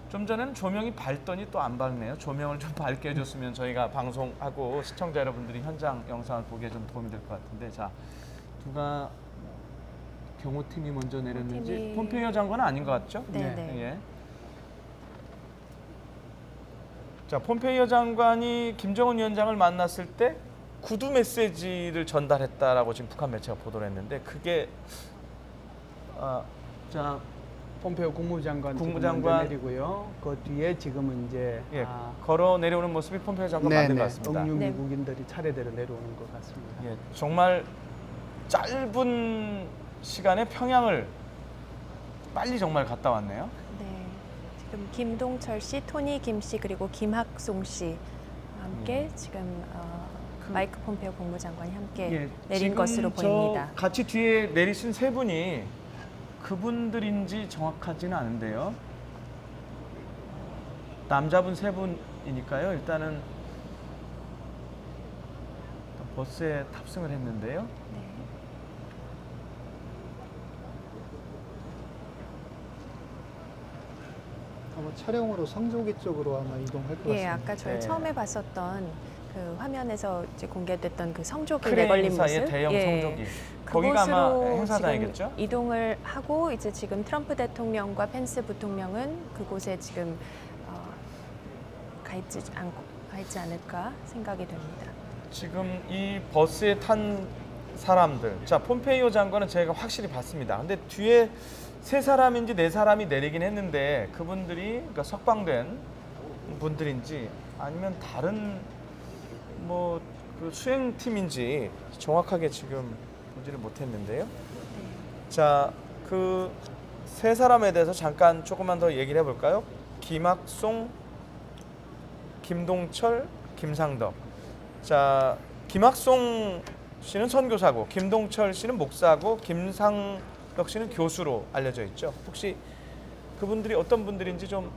좀 전에는 조명이 밝더니 또 안 밝네요. 조명을 좀 밝게 해줬으면 저희가 방송하고 시청자 여러분들이 현장 영상을 보기에 좀 도움이 될 것 같은데, 자, 누가 경호팀이 먼저 내렸는지 경호팀이- 폼페이오 장관은 아닌 것 같죠? 네, 네. 네. 예. 자, pom페이오 장관이 김정은 위원장을 만났을 때 구두 메시지를 전달했다라고 지금 북한 매체가 보도를 했는데, 그게 자, 폼페이오 국무장관 지금 국무장관. 먼저 내리고요. 그 뒤에 지금은 이제 예, 걸어 내려오는 모습이 폼페이오 장관 맞는 것 같습니다. 억류 네. 미국인들이 차례대로 내려오는 것 같습니다. 예, 정말 짧은 시간에 평양을 빨리 정말 갔다 왔네요. 네, 지금 김동철 씨, 토니 김 씨, 그리고 김학송 씨와 함께 지금 마이크 폼페이오 국무장관이 함께 내린 것으로 보입니다. 저 같이 뒤에 내리신 세 분이 그분들인지 정확하지는 않은데요. 남자분 세 분이니까요. 일단은 버스에 탑승을 했는데요. 네. 아마 차량으로 성조기 쪽으로 아마 이동할 것 예, 같습니다. 아까 저희 네. 처음에 봤었던 그 화면에서 이제 공개됐던 그 성조기 크레인 내걸린 사이에 모습, 대형 예, 성조기. 거기가 아마 그곳으로 행사장이겠죠? 지금 이동을 하고 이제 지금 트럼프 대통령과 펜스 부통령은 그곳에 지금 가 있지 않을까 생각이 됩니다. 지금 이 버스에 탄 사람들, 자 폼페이오 장관은 제가 확실히 봤습니다. 근데 뒤에 세 사람인지 네 사람이 내리긴 했는데 그분들이 그러니까 석방된 분들인지 아니면 다른 뭐 그 수행팀인지 정확하게 지금 보지를 못했는데요. 자, 그 세 사람에 대해서 잠깐 조금만 더 얘기를 해볼까요? 김학송, 김동철, 김상덕. 자, 김학송 씨는 선교사고, 김동철 씨는 목사고, 김상덕 씨는 교수로 알려져 있죠. 혹시 그분들이 어떤 분들인지 좀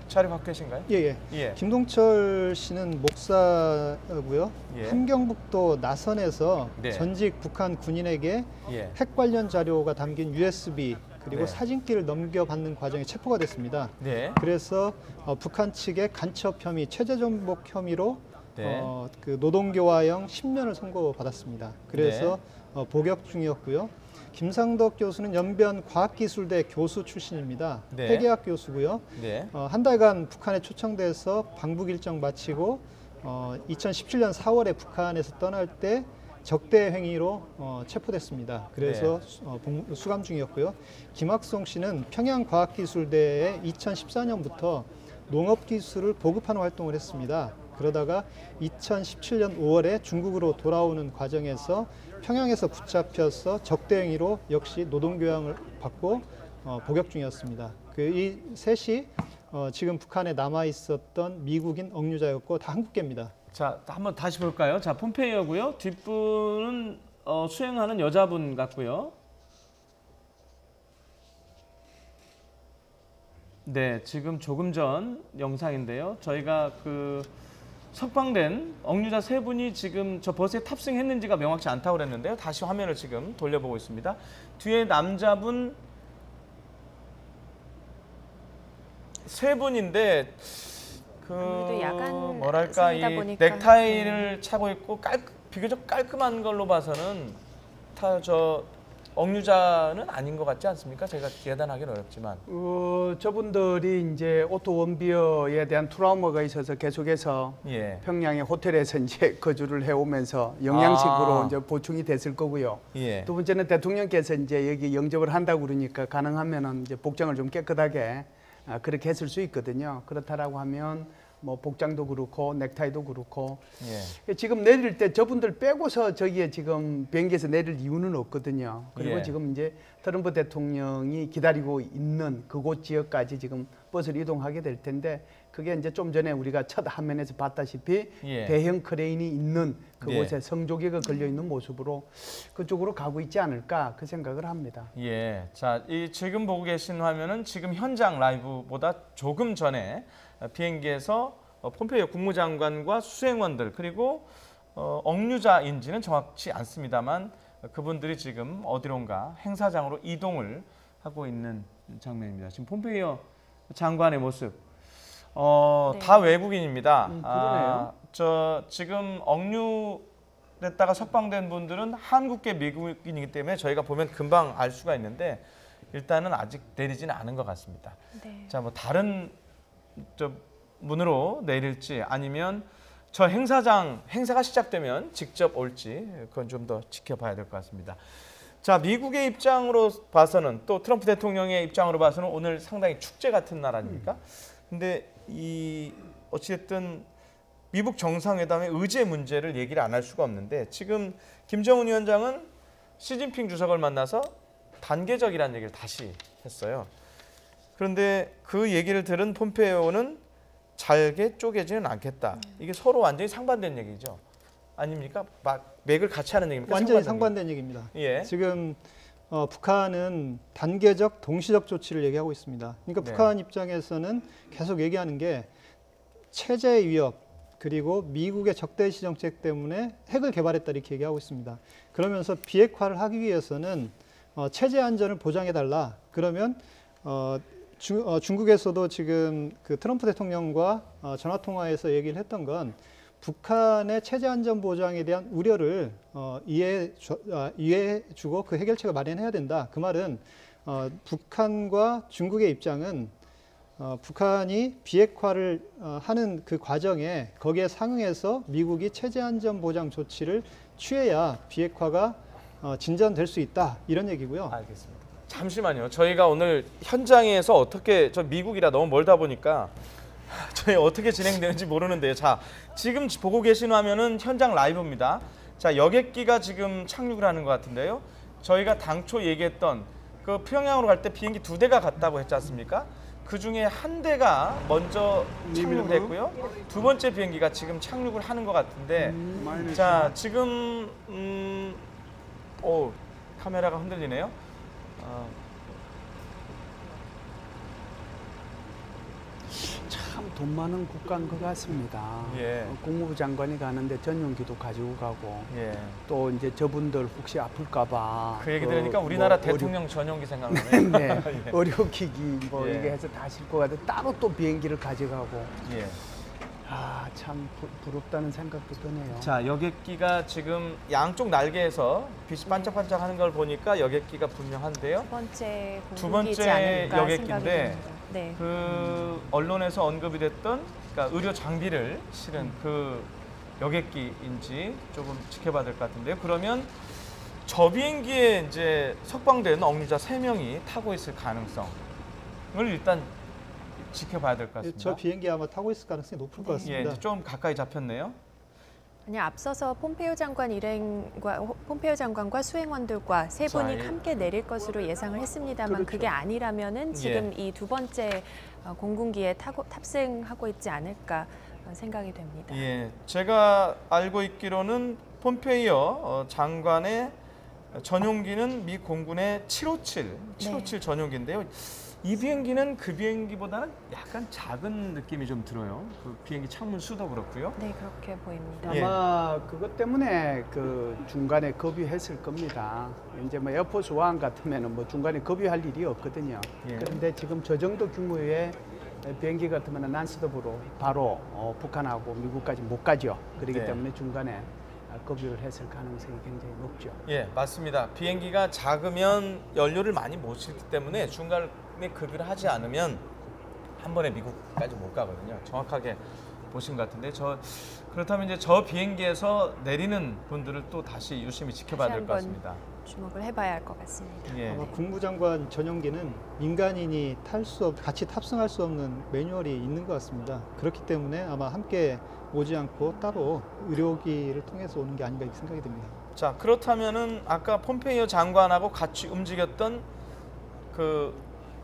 자료 갖고 계신가요? 예. 예. 김동철 씨는 목사고요. 예. 함경북도 나선에서 네. 전직 북한 군인에게 예. 핵 관련 자료가 담긴 USB 그리고 네. 사진기를 넘겨받는 과정에 체포가 됐습니다. 네. 그래서 북한 측의 간첩 혐의, 체제전복 혐의로 네. 그 노동교화형 10년을 선고받았습니다. 그래서 네. 복역 중이었고요. 김상덕 교수는 연변 과학기술대 교수 출신입니다. 네. 회계학 교수고요. 네. 한 달간 북한에 초청돼서 방북 일정 마치고 2017년 4월에 북한에서 떠날 때 적대 행위로 체포됐습니다. 그래서 수감 중이었고요. 김학송 씨는 평양과학기술대에 2014년부터 농업기술을 보급하는 활동을 했습니다. 그러다가 2017년 5월에 중국으로 돌아오는 과정에서 평양에서 붙잡혀서 적대 행위로 역시 노동교양을 받고 복역 중이었습니다. 이 셋이 지금 북한에 남아 있었던 미국인 억류자였고 다 한국계입니다. 자, 한번 다시 볼까요? 자, 폼페이오고요. 뒷분은 수행하는 여자분 같고요. 네, 지금 조금 전 영상인데요. 저희가 그 석방된 억류자 세 분이 지금 저 버스에 탑승했는지가 명확치 않다고 그랬는데요. 다시 화면을 지금 돌려보고 있습니다. 뒤에 남자분 세 분인데 아무래도 야간 뭐랄까 이 생이다 보니까. 넥타이를 차고 있고 비교적 깔끔한 걸로 봐서는 저 억류자는 아닌 것 같지 않습니까? 제가 예단하기는 어렵지만. 저분들이 이제 오토 원비어에 대한 트라우마가 있어서 계속해서 예. 평양의 호텔에서 이제 거주를 해오면서 영양식으로 아. 이제 보충이 됐을 거고요. 예. 두 번째는 대통령께서 이제 여기 영접을 한다고 그러니까 가능하면은 이제 복장을 좀 깨끗하게 그렇게 했을 수 있거든요. 그렇다라고 하면 뭐 복장도 그렇고 넥타이도 그렇고 예. 지금 내릴 때 저분들 빼고서 저기에 지금 비행기에서 내릴 이유는 없거든요. 그리고 예. 지금 이제 트럼프 대통령이 기다리고 있는 그곳 지역까지 지금 버스를 이동하게 될 텐데 그게 이제 좀 전에 우리가 첫 화면에서 봤다시피 예. 대형 크레인이 있는 그곳에 예. 성조기가 걸려 있는 모습으로 그쪽으로 가고 있지 않을까 그 생각을 합니다. 예. 자, 이 지금 보고 계신 화면은 지금 현장 라이브보다 조금 전에 비행기에서 폼페이오 국무장관과 수행원들 그리고 억류자인지는 정확치 않습니다만 그분들이 지금 어디론가 행사장으로 이동을 하고 있는 장면입니다. 지금 폼페이오 장관의 모습. 네. 다 외국인입니다. 그러네요. 저 지금 억류됐다가 석방된 분들은 한국계 미국인이기 때문에 저희가 보면 금방 알 수가 있는데 일단은 아직 내리지는 않은 것 같습니다. 네. 자, 뭐 다른 저 문으로 내릴지 아니면 저 행사가 시작되면 직접 올지 그건 좀 더 지켜봐야 될 것 같습니다. 자, 미국의 입장으로 봐서는 또 트럼프 대통령의 입장으로 봐서는 오늘 상당히 축제 같은 날 아닙니까? 근데 이 어찌됐든 미국 정상회담의 의제 문제를 얘기를 안 할 수가 없는데 지금 김정은 위원장은 시진핑 주석을 만나서 단계적이라는 얘기를 다시 했어요. 그런데 그 얘기를 들은 폼페이오는 잘게 쪼개지는 않겠다. 이게 서로 완전히 상반된 얘기죠. 아닙니까? 막 맥을 같이 하는 얘기입니까? 완전히 상반된 얘기입니다. 예. 지금 북한은 단계적, 동시적 조치를 얘기하고 있습니다. 그러니까 네. 북한 입장에서는 계속 얘기하는 게 체제 위협 그리고 미국의 적대시 정책 때문에 핵을 개발했다 이렇게 얘기하고 있습니다. 그러면서 비핵화를 하기 위해서는 체제 안전을 보장해달라. 그러면 중국에서도 지금 그 트럼프 대통령과 전화 통화에서 얘기를 했던 건 북한의 체제 안전 보장에 대한 우려를 이해해주고 그 해결책을 마련해야 된다. 그 말은 북한과 중국의 입장은 북한이 비핵화를 하는 그 과정에 거기에 상응해서 미국이 체제 안전 보장 조치를 취해야 비핵화가 진전될 수 있다. 이런 얘기고요. 알겠습니다. 잠시만요. 저희가 오늘 현장에서 어떻게 저 미국이라 너무 멀다 보니까 저희 어떻게 진행되는지 모르는데요. 자, 지금 보고 계신 화면은 현장 라이브입니다. 자, 여객기가 지금 착륙을 하는 것 같은데요. 저희가 당초 얘기했던 그 평양으로 갈 때 비행기 2대가 갔다고 했지 않습니까? 그 중에 한 대가 먼저 착륙을 했고요. 두 번째 비행기가 지금 착륙을 하는 것 같은데, 자, 지금 카메라가 흔들리네요. 참 돈 많은 국가인 것 같습니다. 예. 국무부 장관이 가는데 전용기도 가지고 가고 예. 또 이제 저분들 혹시 아플까봐 그 얘기 들으니까 우리나라 대통령 전용기 생각나네요. 네, 예. 의료기기 뭐 예. 이게 해서 다 싣고 가도 따로 또 비행기를 가져가고 예. 참 부럽다는 생각도 드네요. 자, 여객기가 지금 양쪽 날개에서 빛이 반짝반짝하는 걸 보니까 여객기가 분명한데요. 두 번째 않을까 여객기인데 생각이 듭니다. 네. 그 언론에서 언급이 됐던 그러니까 의료 장비를 실은 그 여객기인지 조금 지켜봐야 될 것 같은데요. 그러면 저 비행기에 이제 석방된 억류자 3명이 타고 있을 가능성을 일단 지켜봐야 될 것 같습니다. 저 비행기 아마 타고 있을 가능성이 높을 것 예, 같습니다. 이제 좀 가까이 잡혔네요. 아니, 앞서서 폼페이오 장관과 수행원들과 세 자, 분이 함께 내릴 것으로 예상을 했습니다만 그렇죠. 그게 아니라면은 지금 이 두 번째 공군기에 탑승하고 있지 않을까 생각이 됩니다. 예, 제가 알고 있기로는 폼페이오 장관의 전용기는 미 공군의 757 전용기인데요. 이 비행기는 그 비행기보다는 약간 작은 느낌이 좀 들어요. 그 비행기 창문 수도 그렇고요. 네, 그렇게 보입니다. 예. 아마 그것 때문에 그 중간에 급유했을 겁니다. 이제 뭐 에어포스 원 같으면은 뭐 중간에 급유할 일이 없거든요. 예. 그런데 지금 저 정도 규모의 비행기 같으면 난스톱으로 바로 북한하고 미국까지 못 가죠. 그렇기 네. 때문에 중간에 급유를 했을 가능성이 굉장히 높죠. 예, 맞습니다. 비행기가 작으면 연료를 많이 못 싣기 때문에 중간에 급유를 하지 않으면 한 번에 미국까지 못 가거든요. 정확하게 보신 것 같은데 그렇다면 이제 저 비행기에서 내리는 분들을 또 다시 유심히 지켜봐야 될 것 같습니다. 주목을 해봐야 할 것 같습니다. 예. 아마 국무장관 전용기는 민간인이 같이 탑승할 수 없는 매뉴얼이 있는 것 같습니다. 그렇기 때문에 아마 함께 오지 않고 따로 의료기를 통해서 오는 게 아닌가 이렇게 생각이 듭니다. 자, 그렇다면은 아까 폼페이오 장관하고 같이 움직였던 그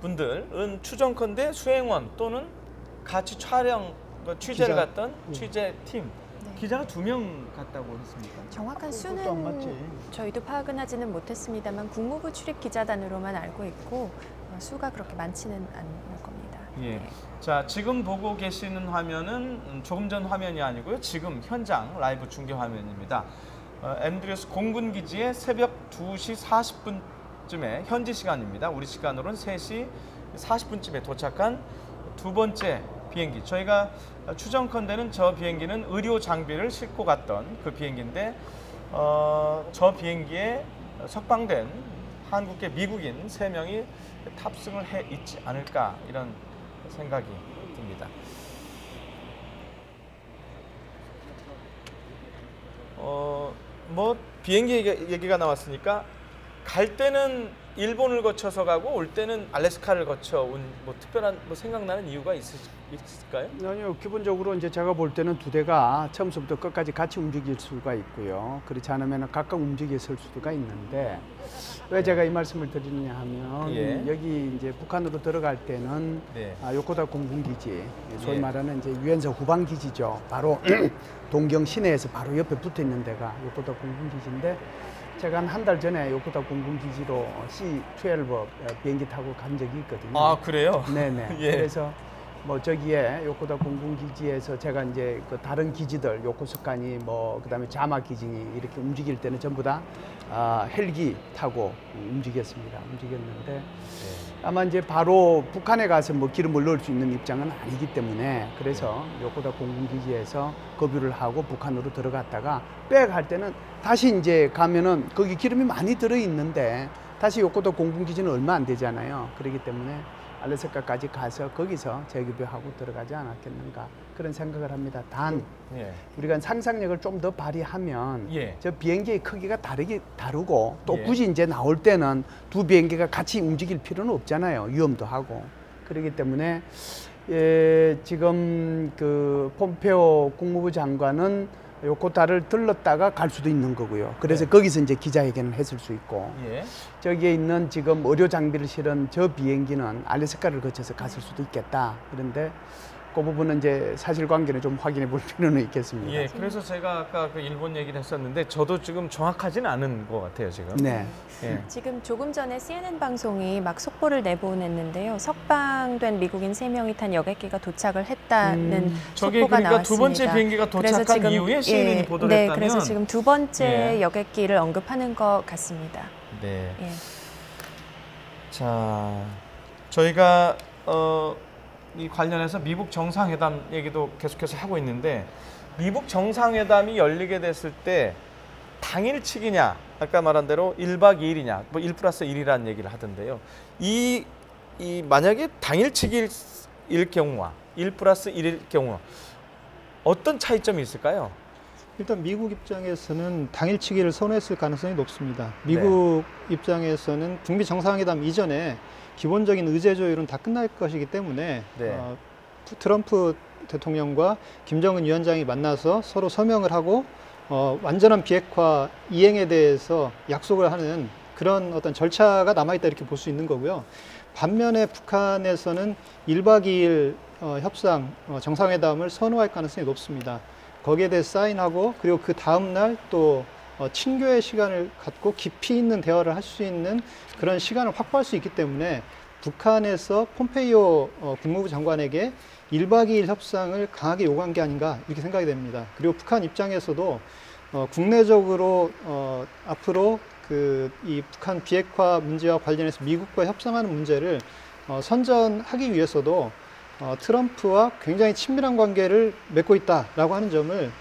분들은 추정컨대 수행원 또는 같이 촬영 취재를 기자. 갔던 취재팀 네. 기자가 2명 갔다고 했습니까? 정확한 그것도 안 맞지. 수는 저희도 파악은 하지는 못했습니다만 국무부 출입 기자단으로만 알고 있고 수가 그렇게 많지는 않을 겁니다. 예. 네. 자, 지금 보고 계시는 화면은 조금 전 화면이 아니고요. 지금 현장 라이브 중계 화면입니다. 앤드류스 공군기지에 새벽 2시 40분쯤에 현지 시간입니다. 우리 시간으로는 3시 40분쯤에 도착한 두 번째 비행기. 저희가 추정컨대는 저 비행기는 의료 장비를 싣고 갔던 그 비행기인데 저 비행기에 석방된 한국계 미국인 3명이 탑승을 해 있지 않을까 이런 생각이 듭니다. 뭐 비행기 얘기가 나왔으니까 갈 때는 일본을 거쳐서 가고 올 때는 알래스카를 거쳐 온 뭐 특별한 뭐 생각나는 이유가 있을까요? 아니요, 기본적으로 이제 제가 볼 때는 두 대가 처음부터 끝까지 같이 움직일 수가 있고요. 그렇지 않으면 각각 움직였을 수가 있는데 왜 제가 이 말씀을 드리느냐 하면 예. 여기 이제 북한으로 들어갈 때는 네. 요코다 공군기지, 소위 예. 말하는 이제 유엔서 후방기지죠. 바로 동경 시내에서 바로 옆에 붙어 있는 데가 요코다 공군기지인데 제가 한 달 전에 요코다 공군기지로 C-12 비행기 타고 간 적이 있거든요. 아 그래요? 네네. 예. 그래서 뭐 저기에 요코다 공군기지에서 제가 이제 그 다른 기지들 요코스칸이 뭐 그다음에 자마 기지니 이렇게 움직일 때는 전부 다 헬기 타고 움직였는데 아마 이제 바로 북한에 가서 뭐 기름을 넣을 수 있는 입장은 아니기 때문에 그래서 요코다 공군기지에서 급유를 하고 북한으로 들어갔다가 백할 때는 다시 이제 가면은 거기 기름이 많이 들어 있는데 다시 요코다 공군기지는 얼마 안 되잖아요. 그렇기 때문에 알래스카까지 가서 거기서 재급유하고 들어가지 않았겠는가 그런 생각을 합니다. 단 예. 우리가 상상력을 좀 더 발휘하면 예. 저 비행기의 크기가 다르고 또 예. 굳이 이제 나올 때는 두 비행기가 같이 움직일 필요는 없잖아요. 위험도 하고 그렇기 때문에 지금 그 폼페오 국무부 장관은 요코타를 들렀다가 갈 수도 있는 거고요. 그래서 네. 거기서 이제 기자회견을 했을 수 있고 예. 저기에 있는 지금 의료 장비를 실은 저 비행기는 알래스카를 거쳐서 갔을 수도 있겠다. 그런데 그 부분은 이제 사실관계는 좀 확인해 볼 필요는 있겠습니다. 예. 그래서 제가 아까 그 일본 얘기를 했었는데 저도 지금 정확하지는 않은 것 같아요 지금. 네. 예. 지금 조금 전에 CNN 방송이 막 속보를 내보냈는데요. 석방된 미국인 3명이 탄 여객기가 도착을 했다는 저게 속보가 그러니까 나왔습니다. 두 번째 비행기가 그래서 도착한 지금, 이후에 CNN이 보도를 네, 했다면 그래서 지금 두 번째 예. 여객기를 언급하는 것 같습니다. 네. 예. 자, 저희가 이 관련해서 미국 정상회담 얘기도 계속해서 하고 있는데 미국 정상회담이 열리게 됐을 때 당일치기냐, 아까 말한 대로 1박 2일이냐, 뭐 1+1이라는 얘기를 하던데요. 이 만약에 당일치기일 경우와 1+1일 경우 어떤 차이점이 있을까요? 일단 미국 입장에서는 당일치기를 선호했을 가능성이 높습니다. 미국 입장에서는 북미 정상회담 이전에 기본적인 의제 조율은 다 끝날 것이기 때문에 네. 트럼프 대통령과 김정은 위원장이 만나서 서로 서명을 하고 완전한 비핵화 이행에 대해서 약속을 하는 그런 어떤 절차가 남아있다 이렇게 볼 수 있는 거고요. 반면에 북한에서는 1박 2일 협상 정상회담을 선호할 가능성이 높습니다. 거기에 대해서 사인하고 그리고 그 다음 날 또 친교의 시간을 갖고 깊이 있는 대화를 할 수 있는 그런 시간을 확보할 수 있기 때문에 북한에서 폼페이오 국무부 장관에게 1박 2일 협상을 강하게 요구한 게 아닌가 이렇게 생각이 됩니다. 그리고 북한 입장에서도 국내적으로 앞으로 이 북한 비핵화 문제와 관련해서 미국과 협상하는 문제를 선전하기 위해서도 트럼프와 굉장히 친밀한 관계를 맺고 있다라고 하는 점을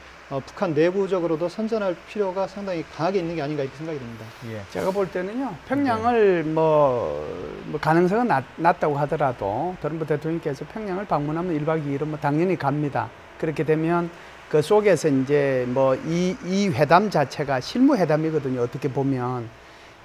북한 내부적으로도 선전할 필요가 상당히 강하게 있는 게 아닌가 이렇게 생각이 됩니다. 예. 제가 볼 때는요, 평양을 뭐 가능성은 낮다고 하더라도 트럼프 대통령께서 평양을 방문하면 1박 2일은 뭐 당연히 갑니다. 그렇게 되면 그 속에서 이제 뭐 이 회담 자체가 실무 회담이거든요. 어떻게 보면.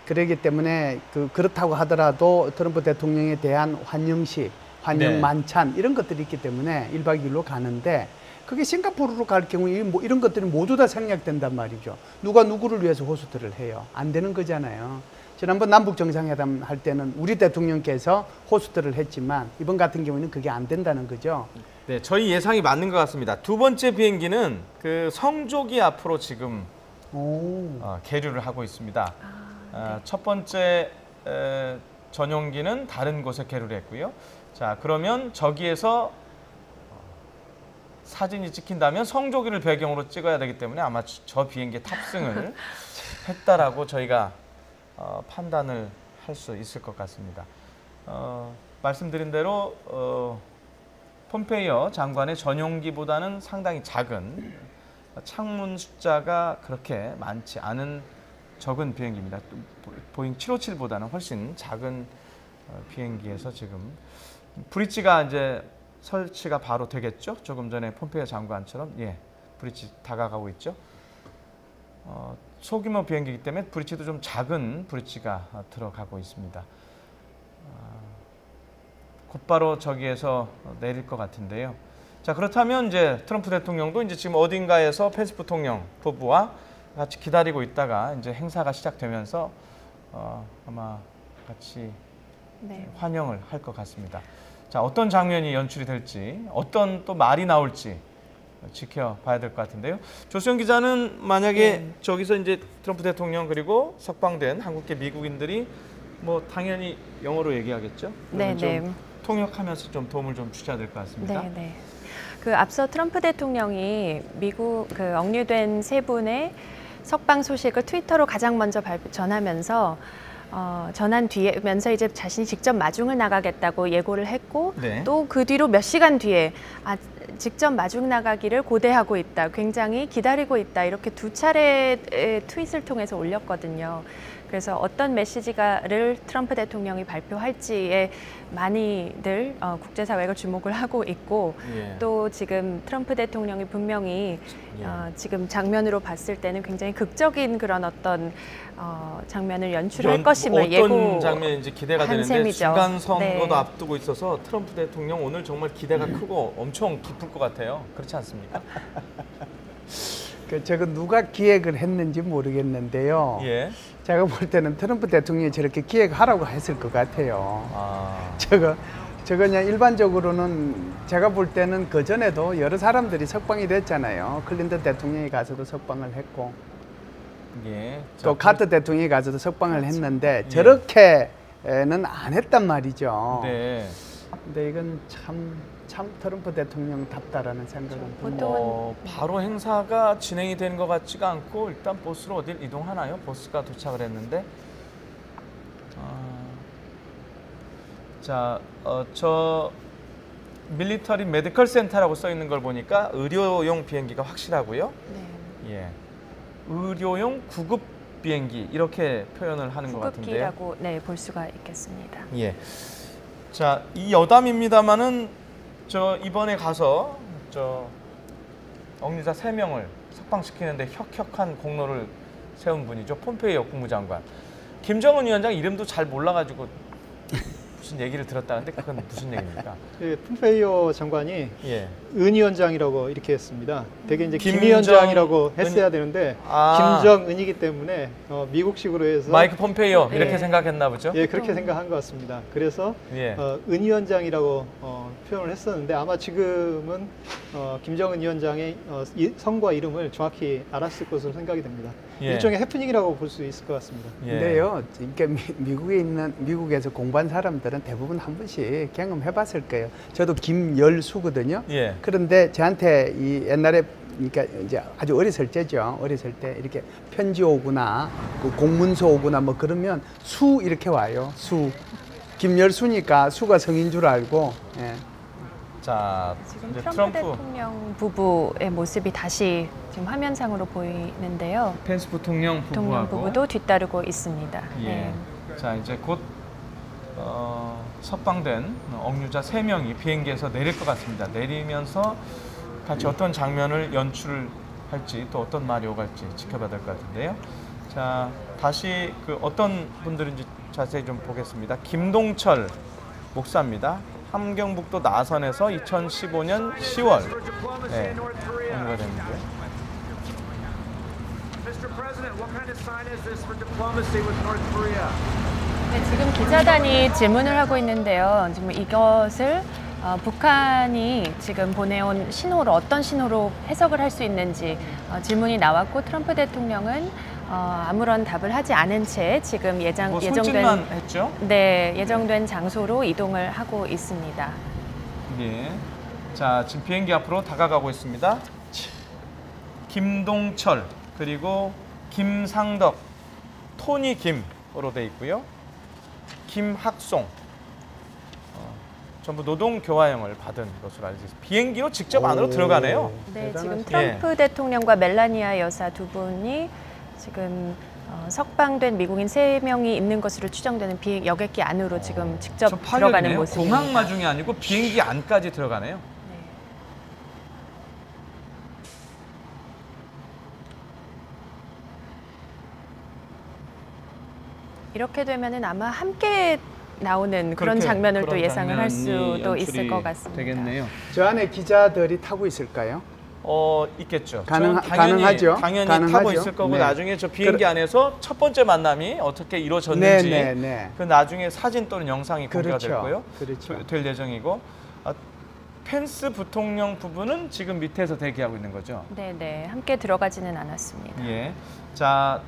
그렇기 때문에 그렇다고 하더라도 트럼프 대통령에 대한 환영식, 환영 네. 만찬 이런 것들이 있기 때문에 1박 2일로 가는데 그게 싱가포르로 갈 경우에 뭐 이런 것들이 모두 다 생략된단 말이죠. 누가 누구를 위해서 호스트를 해요. 안 되는 거잖아요. 지난번 남북 정상회담 할 때는 우리 대통령께서 호스트를 했지만 이번 같은 경우는 그게 안 된다는 거죠. 네, 저희 예상이 맞는 것 같습니다. 두 번째 비행기는 그 성조기 앞으로 지금 계류를 하고 있습니다. 첫 번째 전용기는 다른 곳에 계류를 했고요. 자, 그러면 저기에서 사진이 찍힌다면 성조기를 배경으로 찍어야 되기 때문에 아마 저 비행기에 탑승을 했다라고 저희가 판단을 할 수 있을 것 같습니다. 말씀드린 대로 폼페이오 장관의 전용기보다는 상당히 작은 창문 숫자가 그렇게 많지 않은 적은 비행기입니다. 보잉 757보다는 훨씬 작은 비행기에서 지금 브릿지가 이제 설치가 바로 되겠죠. 조금 전에 폼페이오 장관처럼 브릿지 다가가고 있죠. 소규모 비행기이기 때문에 브릿지도 좀 작은 브릿지가 들어가고 있습니다. 곧바로 저기에서 내릴 것 같은데요. 자, 그렇다면 이제 트럼프 대통령도 이제 지금 어딘가에서 펜스 부통령 부부와 같이 기다리고 있다가 이제 행사가 시작되면서 아마 같이 네. 환영을 할 것 같습니다. 자, 어떤 장면이 연출이 될지, 어떤 또 말이 나올지 지켜봐야 될 것 같은데요. 조수영 기자는 만약에 저기서 이제 트럼프 대통령 그리고 석방된 한국계 미국인들이 뭐 당연히 영어로 얘기하겠죠. 네, 네. 통역하면서 좀 도움을 좀 주셔야 될 것 같습니다. 네, 네. 그 앞서 트럼프 대통령이 미국 그 억류된 세 분의 석방 소식을 트위터로 가장 먼저 전하면서 전한 뒤에면서 이제 자신이 직접 마중을 나가겠다고 예고를 했고 네. 또 그 뒤로 몇 시간 뒤에 직접 마중 나가기를 고대하고 있다, 굉장히 기다리고 있다 이렇게 두 차례의 트윗을 통해서 올렸거든요. 그래서 어떤 메시지를 트럼프 대통령이 발표할지에 많이들 국제사회가 주목을 하고 있고 예. 또 지금 트럼프 대통령이 분명히 예. 지금 장면으로 봤을 때는 굉장히 극적인 그런 어떤 장면을 연출할 것임을 어떤 예고 장면인지 기대가 되는데 셈이죠. 중간 선거도 네. 앞두고 있어서 트럼프 대통령 오늘 정말 기대가 크고 엄청 깊을 것 같아요. 그렇지 않습니까? 저거 누가 기획을 했는지 모르겠는데요. 예. 제가 볼 때는 트럼프 대통령이 저렇게 기획하라고 했을 것 같아요. 저거 그냥 일반적으로는 제가 볼 때는 그 전에도 여러 사람들이 석방이 됐잖아요. 클린턴 대통령이 가서도 석방을 했고 예. 또 카터 대통령이 가서도 석방을 그렇죠. 했는데 예. 저렇게는 안 했단 말이죠. 네. 근데 이건 참 트럼프 대통령답다라는 생각은 듭니다. 보통은 바로 행사가 진행이 되는 것 같지가 않고 일단 버스로 어딜 이동하나요? 버스가 도착을 했는데 자, 저 밀리터리 메디컬 센터라고 써 있는 걸 보니까 의료용 비행기가 확실하고요. 네. 예, 의료용 구급 비행기 이렇게 표현을 하는 것 같은데요. 구급기라고 볼 수가 있겠습니다. 예. 자, 이 여담입니다만은 저 이번에 가서 저 억류자 3명을 석방시키는데 혁혁한 공로를 세운 분이죠. 폼페이오 국무장관. 김정은 위원장 이름도 잘 몰라가지고 무슨 얘기를 들었다는데 그건 무슨 얘기입니까? 예, 폼페이오 장관이 예. 은 위원장이라고 이렇게 했습니다. 되게 이제 김 김정- 위원장이라고 했어야 되는데 김정은이기 때문에 미국식으로 해서 마이크 폼페이오 네. 이렇게 생각했나 보죠? 예, 그렇게 생각한 것 같습니다. 그래서 예. 은 위원장이라고 표현을 했었는데 아마 지금은 김정은 위원장의 성과 이름을 정확히 알았을 것으로 생각이 됩니다. 예. 일종의 해프닝이라고 볼 수 있을 것 같습니다. 예. 근데요, 그러니까 미국에서 공부한 사람들은 대부분 한 번씩 경험해봤을 거예요. 저도 김열수거든요. 예. 그런데 저한테 이 옛날에 그러니까 이제 아주 어렸을 때죠. 어렸을 때 이렇게 편지 오거나 그 공문서 오거나 뭐 그러면 수 이렇게 와요. 수. 김열수니까 수가 성인 줄 알고. 예. 자, 지금 이제 트럼프 대통령 부부의 모습이 다시 지금 화면상으로 보이는데요. 펜스 부통령 대통령 부부하고 부부도 뒤따르고 있습니다. 예. 네. 자, 이제 곧 석방된 억류자 3명이 비행기에서 내릴 것 같습니다. 내리면서 같이 어떤 장면을 연출할지 또 어떤 말이 오갈지 지켜봐야 될 것 같은데요. 자, 다시 그 어떤 분들인지 자세히 좀 보겠습니다. 김동철 목사입니다. 함경북도 나선에서 2015년 10월 억류가 됐는데요. 네, 지금 기자단이 질문을 하고 있는데요. 지금 이것을 북한이 지금 보내온 신호로 어떤 신호로 해석을 할 수 있는지 질문이 나왔고 트럼프 대통령은 아무런 답을 하지 않은 채 지금 뭐 손짓만 했죠? 예정된 장소로 이동을 하고 있습니다. 예. 자, 지금 비행기 앞으로 다가가고 있습니다. 김동철 그리고 김상덕, 토니 김으로 돼 있고요. 김학송 전부 노동 교화형을 받은 것으로 알려져 있습니다. 비행기로 직접 안으로 들어가네요. 네, 지금 대단하시네. 트럼프 대통령과 멜라니아 여사 두 분이 지금 석방된 미국인 3명이 있는 것으로 추정되는 여객기 안으로 지금 직접 저 들어가는 파격이네요. 모습입니다. 공항 마중이 아니고 비행기 안까지 들어가네요. 이렇게 되면은 아마 함께 나오는 그런 그렇게, 장면을 또 그런 예상을 할 장면이 수도 있을 연출이 것 같습니다. 되겠네요. 저 안에 기자들이 타고 있을까요? 있겠죠. 가능하죠. 당연히 가능하죠. 타고 있을 거고 네. 나중에 저 비행기 안에서 첫 번째 만남이 어떻게 이루어졌는지 네. 그 나중에 사진 또는 영상이 공개가 될 거예요. 그렇죠. 될 예정이고 펜스 부통령 부부는 지금 밑에서 대기하고 있는 거죠. 네, 함께 들어가지는 않았습니다. 예. 자,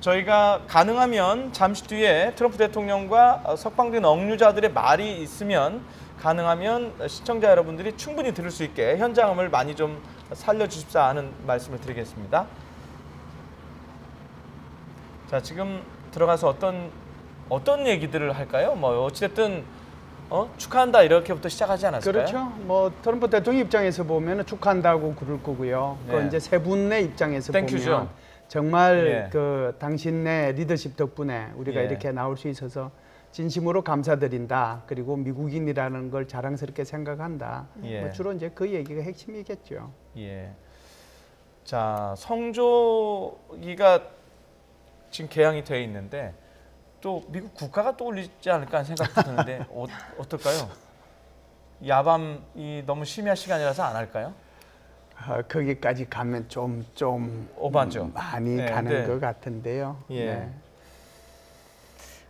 저희가 가능하면 잠시 뒤에 트럼프 대통령과 석방된 억류자들의 말이 있으면 가능하면 시청자 여러분들이 충분히 들을 수 있게 현장음을 많이 좀 살려주십사 하는 말씀을 드리겠습니다. 자, 지금 들어가서 어떤 얘기들을 할까요? 뭐 어찌됐든 축하한다 이렇게부터 시작하지 않았을까요? 그렇죠. 뭐 트럼프 대통령 입장에서 보면 축하한다고 그럴 거고요. 네. 이제 세 분의 입장에서 땡큐죠. 보면 정말 예. 당신의 리더십 덕분에 우리가 예. 이렇게 나올 수 있어서 진심으로 감사드린다. 그리고 미국인이라는 걸 자랑스럽게 생각한다. 예. 뭐 주로 이제 그 얘기가 핵심이겠죠. 예. 자, 성조기가 지금 개항이 되어 있는데 또 미국 국가가 떠올리지 않을까 하는 생각도 드는데 어떨까요? 야밤이 너무 심야 시간이라서 안 할까요? 거기까지 가면 좀 오바죠. 많이 네, 가는 네. 것 같은데요. 예. 네.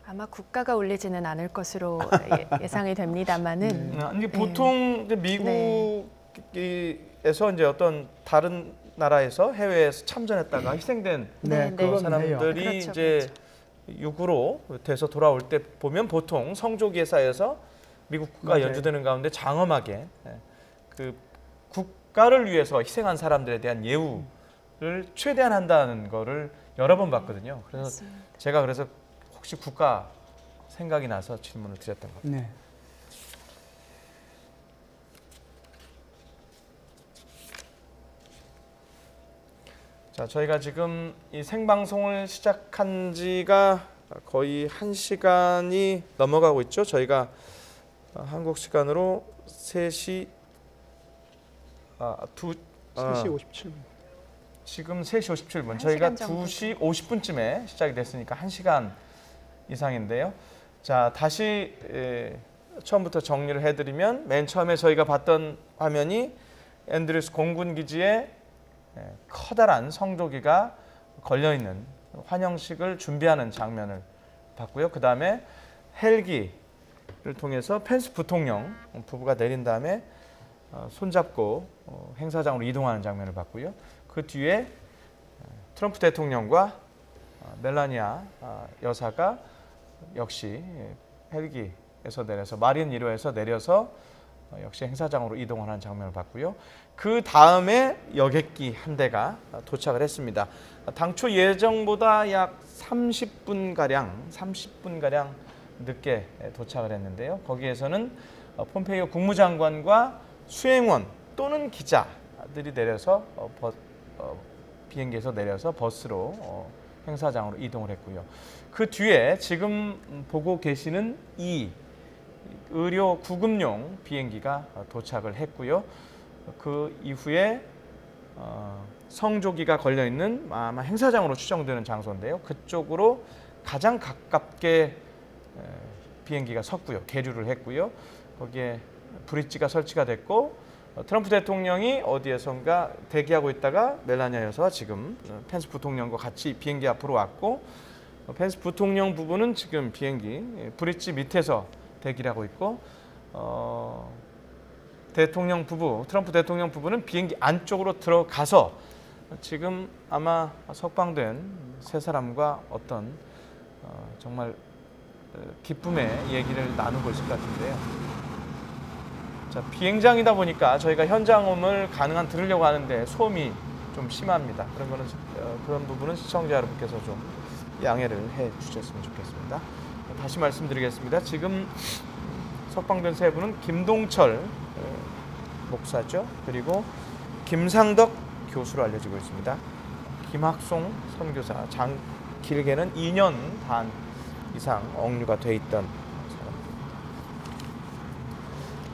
아마 국가가 올리지는 않을 것으로 예상이 됩니다만은 이게 보통 이제 미국에서 이제 어떤 다른 나라에서 해외에서 참전했다가 희생된 네, 네. 그건 사람들이 해요. 그렇죠, 이제 육으로 돼서 돌아올 때 보면 보통 성조기에 쌓여서 미국 국가 맞아요. 연주되는 가운데 장엄하게 그 국가를 위해서 희생한 사람들에 대한 예우를 최대한 한다는 거를 여러 번 봤거든요. 그래서 맞습니다. 제가 그래서 혹시 국가 생각이 나서 질문을 드렸던 겁니다. 네. 자, 저희가 지금 이 생방송을 시작한 지가 거의 1시간이 넘어가고 있죠. 저희가 한국 시간으로 3시 3시 57분. 지금 3시 57분. 한 저희가 시간 정도. 2시 50분쯤에 시작이 됐으니까 1시간 이상인데요. 자, 다시 처음부터 정리를 해드리면 맨 처음에 저희가 봤던 화면이 앤드류스 공군 기지에 커다란 성조기가 걸려있는 환영식을 준비하는 장면을 봤고요. 그 다음에 헬기를 통해서 펜스 부통령 부부가 내린 다음에 손잡고 행사장으로 이동하는 장면을 봤고요. 그 뒤에 트럼프 대통령과 멜라니아 여사가 역시 헬기에서 내려서 마린 1호에서 내려서 역시 행사장으로 이동하는 장면을 봤고요. 그 다음에 여객기 한 대가 도착을 했습니다. 당초 예정보다 약 30분가량 늦게 도착을 했는데요. 거기에서는 폼페이오 국무장관과 수행원 또는 기자들이 내려서 비행기에서 내려서 버스로 행사장으로 이동을 했고요. 그 뒤에 지금 보고 계시는 이 의료 구급용 비행기가 도착을 했고요. 그 이후에 성조기가 걸려있는 아마 행사장으로 추정되는 장소인데요. 그쪽으로 가장 가깝게 비행기가 섰고요. 계류를 했고요. 거기에 브릿지가 설치가 됐고 트럼프 대통령이 어디에선가 대기하고 있다가 멜라니아 여사가 지금 펜스 부통령과 같이 비행기 앞으로 왔고 펜스 부통령 부부는 지금 비행기 브릿지 밑에서 대기를 하고 있고 대통령 부부, 트럼프 대통령 부부는 비행기 안쪽으로 들어가서 지금 아마 석방된 세 사람과 어떤 정말 기쁨의 얘기를 나누고 있을 것 같은데요. 자, 비행장이다 보니까 저희가 현장음을 가능한 들으려고 하는데 소음이 좀 심합니다. 그런 부분은 시청자 여러분께서 좀 양해를 해 주셨으면 좋겠습니다. 다시 말씀드리겠습니다. 지금 석방된 세 분은 김동철 목사죠. 그리고 김상덕 교수로 알려지고 있습니다. 김학송 선교사, 길게는 2년 반 이상 억류가 돼 있던 사람입니다.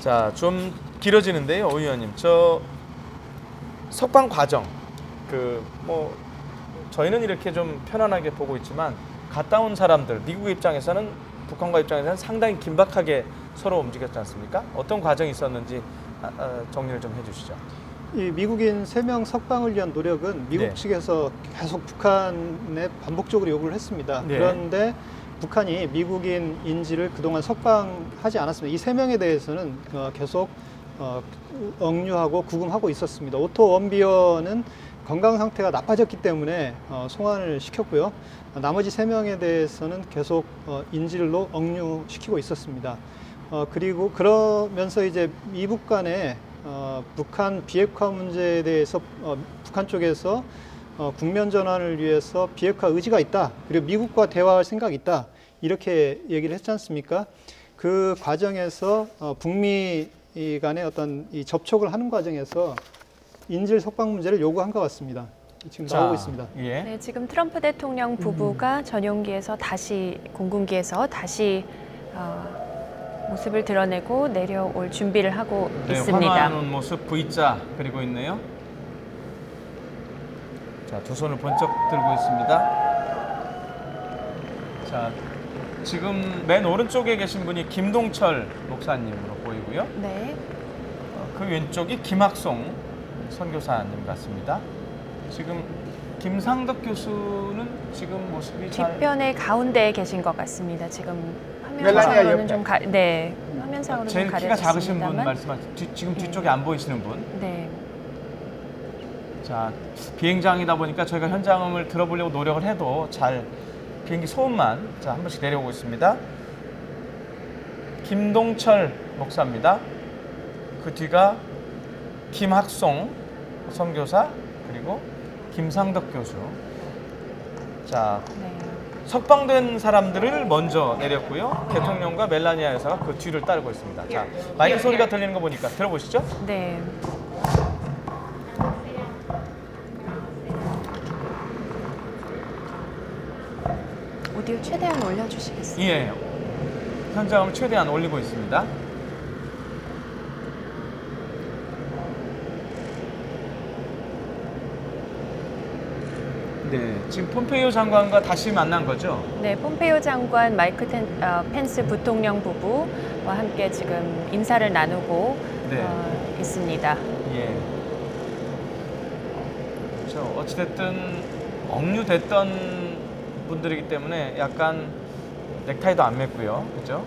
자, 좀 길어지는데요, 오 의원님. 저 석방 과정, 저희는 이렇게 좀 편안하게 보고 있지만 갔다 온 사람들, 미국 입장에서는 북한과 입장에서는 상당히 긴박하게 서로 움직였지 않습니까? 어떤 과정이 있었는지 정리를 좀 해주시죠. 이 미국인 3명 석방을 위한 노력은 미국 네. 측에서 계속 북한에 반복적으로 요구를 했습니다. 네. 그런데 북한이 미국인 인질을 그동안 석방하지 않았습니다. 이 3명에 대해서는 계속 억류하고 구금하고 있었습니다. 오토 원비어는 건강 상태가 나빠졌기 때문에 송환을 시켰고요. 나머지 3명에 대해서는 계속 인질로 억류시키고 있었습니다. 그리고 그러면서 이제 미북 간에 북한 비핵화 문제에 대해서 북한 쪽에서 국면 전환을 위해서 비핵화 의지가 있다. 그리고 미국과 대화할 생각이 있다. 이렇게 얘기를 했지 않습니까? 그 과정에서 북미 간의 어떤 이 접촉을 하는 과정에서 인질 석방 문제를 요구한 것 같습니다. 지금 나오고 있습니다. 예. 네, 지금 트럼프 대통령 부부가 전용기에서 다시 공군기에서 다시 모습을 드러내고 내려올 준비를 하고 네, 있습니다. 환호하는 모습 V자 그리고 있네요. 자, 두 손을 번쩍 들고 있습니다. 자, 지금 맨 오른쪽에 계신 분이 김동철 목사님으로 보이고요. 네. 그 왼쪽이 김학송 선교사님 같습니다. 지금 김상덕 교수는 지금 모습이 잘 뒷변의 가운데에 계신 것 같습니다. 지금 멜라니아 화면상으로는 옆에. 좀 네, 화면상으로는 제일 좀 키가 작으신 분 가려졌습니다만. 말씀하신 지금 뒤쪽에 안 보이시는 분. 네. 자, 비행장이다 보니까 저희가 현장음을 들어보려고 노력을 해도 잘 비행기 소음만 한 번씩 내려오고 있습니다. 김동철 목사입니다. 그 뒤가 김학송 선교사 그리고 김상덕 교수. 자, 네. 석방된 사람들을 먼저 내렸고요. 대통령과 멜라니아 여사가 그 뒤를 따르고 있습니다. 자, 마이크 소리가 들리는 거 보니까 들어보시죠. 네. 오디오 최대한 올려주시겠어요? 예. 현장음을 최대한 올리고 있습니다. 네, 지금 폼페이오 장관과 다시 만난 거죠? 네, 폼페이오 장관, 마이크 펜스 부통령 부부와 함께 지금 인사를 나누고 네. 있습니다. 예. 그렇죠. 어찌됐든 억류됐던 분들이기 때문에 약간 넥타이도 안 맸고요. 그렇죠?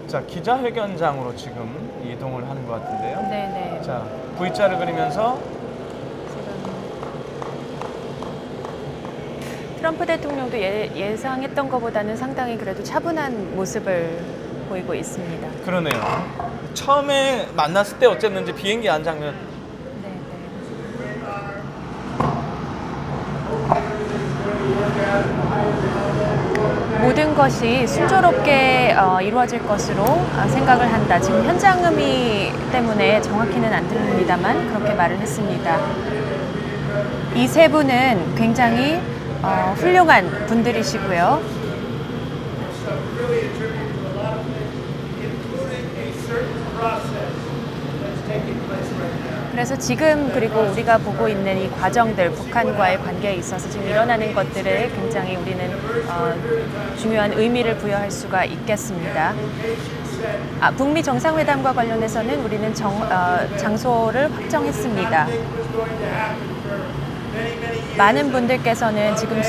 자, 기자회견장으로 지금 이동을 하는 것 같은데요. 네, 네. 자, V자를 그리면서 지금 트럼프 대통령도 예상했던 것보다는 상당히 그래도 차분한 모습을 보이고 있습니다. 그러네요. 처음에 만났을 때 어쨌는지 비행기 안 장면 네, 네. 모든 것이 순조롭게 이루어질 것으로 생각을 한다. 지금 현장음이 때문에 정확히는 안 들립니다만 그렇게 말을 했습니다. 이 세 분은 굉장히 훌륭한 분들이시고요. 그래서 지금 그리고 우리가 보고 있는 이 과정들, 북한과의 관계에 있어서 지금 일어나는 것들에 굉장히 우리는 중요한 의미를 부여할 수가 있겠습니다. 북미 정상회담과 관련해서는 우리는 장소를 확정했습니다. 많은 분들께서는 지금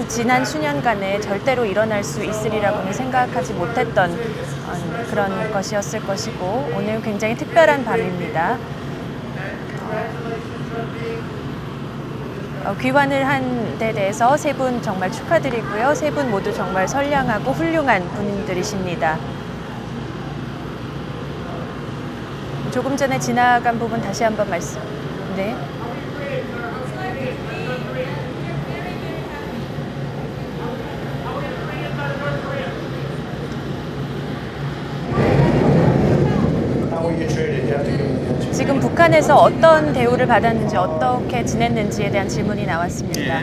지난 수년간에 절대로 일어날 수 있으리라고는 생각하지 못했던 그런 것이었을 것이고 오늘 굉장히 특별한 밤입니다. 귀환을 한 데 대해서 세 분 정말 축하드리고요. 세 분 모두 정말 선량하고 훌륭한 분들이십니다. 조금 전에 지나간 부분 다시 한번 말씀. 네. 지금 북한에서 어떤 대우를 받았는지 어떻게 지냈는지에 대한 질문이 나왔습니다.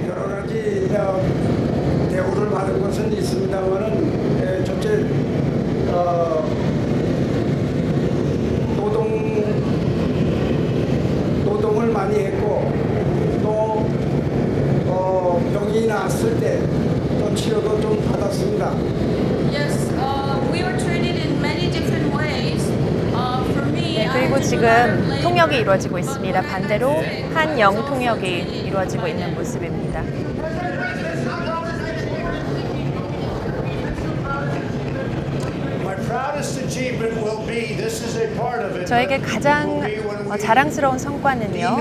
여러 가지 대우를 받은 것은 있습니다만은 첫째 또 지금 통역이 이루어지고 있습니다. 반대로 한영 통역이 이루어지고 있는 모습입니다. 저에게 가장 자랑스러운 성과는요,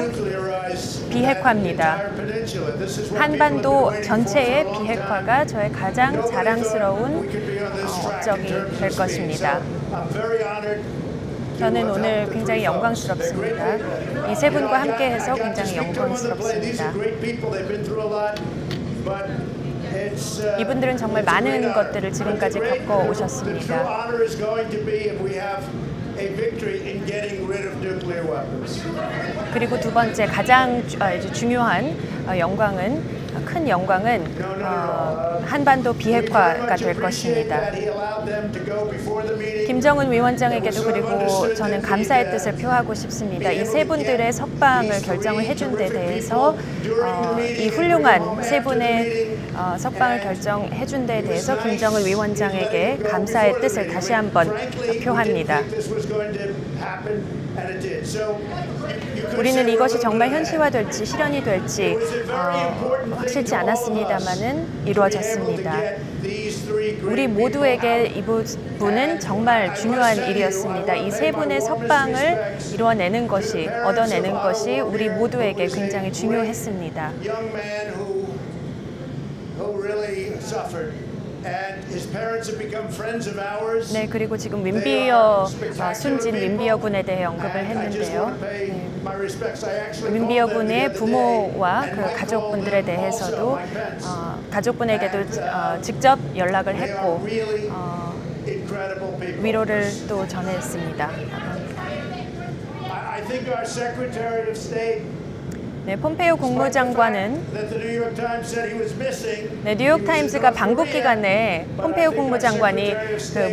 비핵화입니다. 한반도 전체의 비핵화가 저의 가장 자랑스러운 업적이 될 것입니다. 저는 오늘 굉장히 영광스럽습니다. 이 세 분과 함께해서 굉장히 영광스럽습니다. 이분들은 정말 많은 것들을 지금까지 겪어 오셨습니다. 그리고 두 번째 가장 중요한 큰 영광은 한반도 비핵화가 될 것입니다. 김정은 위원장에게도 그리고 저는 감사의 뜻을 표하고 싶습니다. 이 세 분들의 석방을 결정을 해준 데 대해서 이 훌륭한 세 분의 석방을 결정해준 데 대해서 김정은 위원장에게 감사의 뜻을 다시 한번 표합니다. 우리는 이것이 정말 현실화될지 실현이 될지 확실치 않았습니다만은 이루어졌습니다. 우리 모두에게 이 부분은 정말 중요한 일이었습니다. 이 세 분의 석방을 이루어내는 것이, 얻어내는 것이 우리 모두에게 굉장히 중요했습니다. 네, 그리고 지금 순진 윈비어 군에 대해 언급을 했는데요. 윈비어 군의 부모와 그 가족분들에 대해서도 가족분에게도 직접 연락을 했고 위로를 또 전했습니다. 네, 폼페이오 국무장관은 뉴욕타임스가 방북 기간에 폼페이오 국무장관이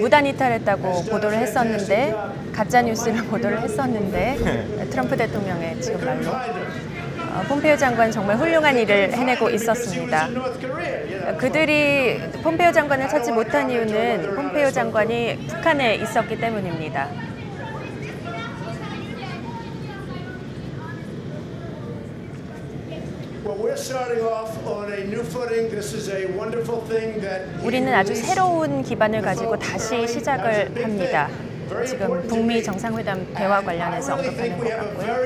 무단 이탈했다고 보도를 했었는데 가짜 뉴스를 보도를 했었는데 트럼프 대통령의 지금 말로 폼페이오 장관 정말 훌륭한 일을 해내고 있었습니다. 그들이 폼페이오 장관을 찾지 못한 이유는 폼페이오 장관이 북한에 있었기 때문입니다. 우리는 아주 새로운 기반을 가지고 다시 시작을 합니다. 지금 북미 정상회담 대화 관련해서 언급하는 것 같고요.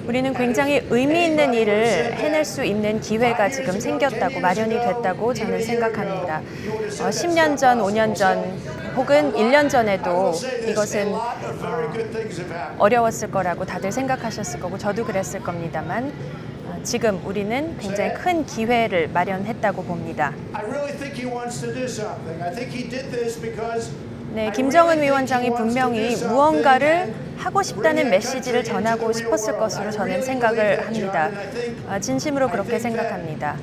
우리는 굉장히 의미 있는 일을 해낼 수 있는 기회가 지금 생겼다고, 마련이 됐다고 저는 생각합니다. 10년 전, 5년 전 혹은 1년 전에도 이것은 어려웠을 거라고 다들 생각하셨을 거고 저도 그랬을 겁니다만 지금 우리는 굉장히 큰 기회를 마련했다고 봅니다. 네, 김정은 위원장이 분명히 무언가를 하고 싶다는 메시지를 전하고 싶었을 것으로 저는 생각을 합니다. 진심으로 그렇게 생각합니다.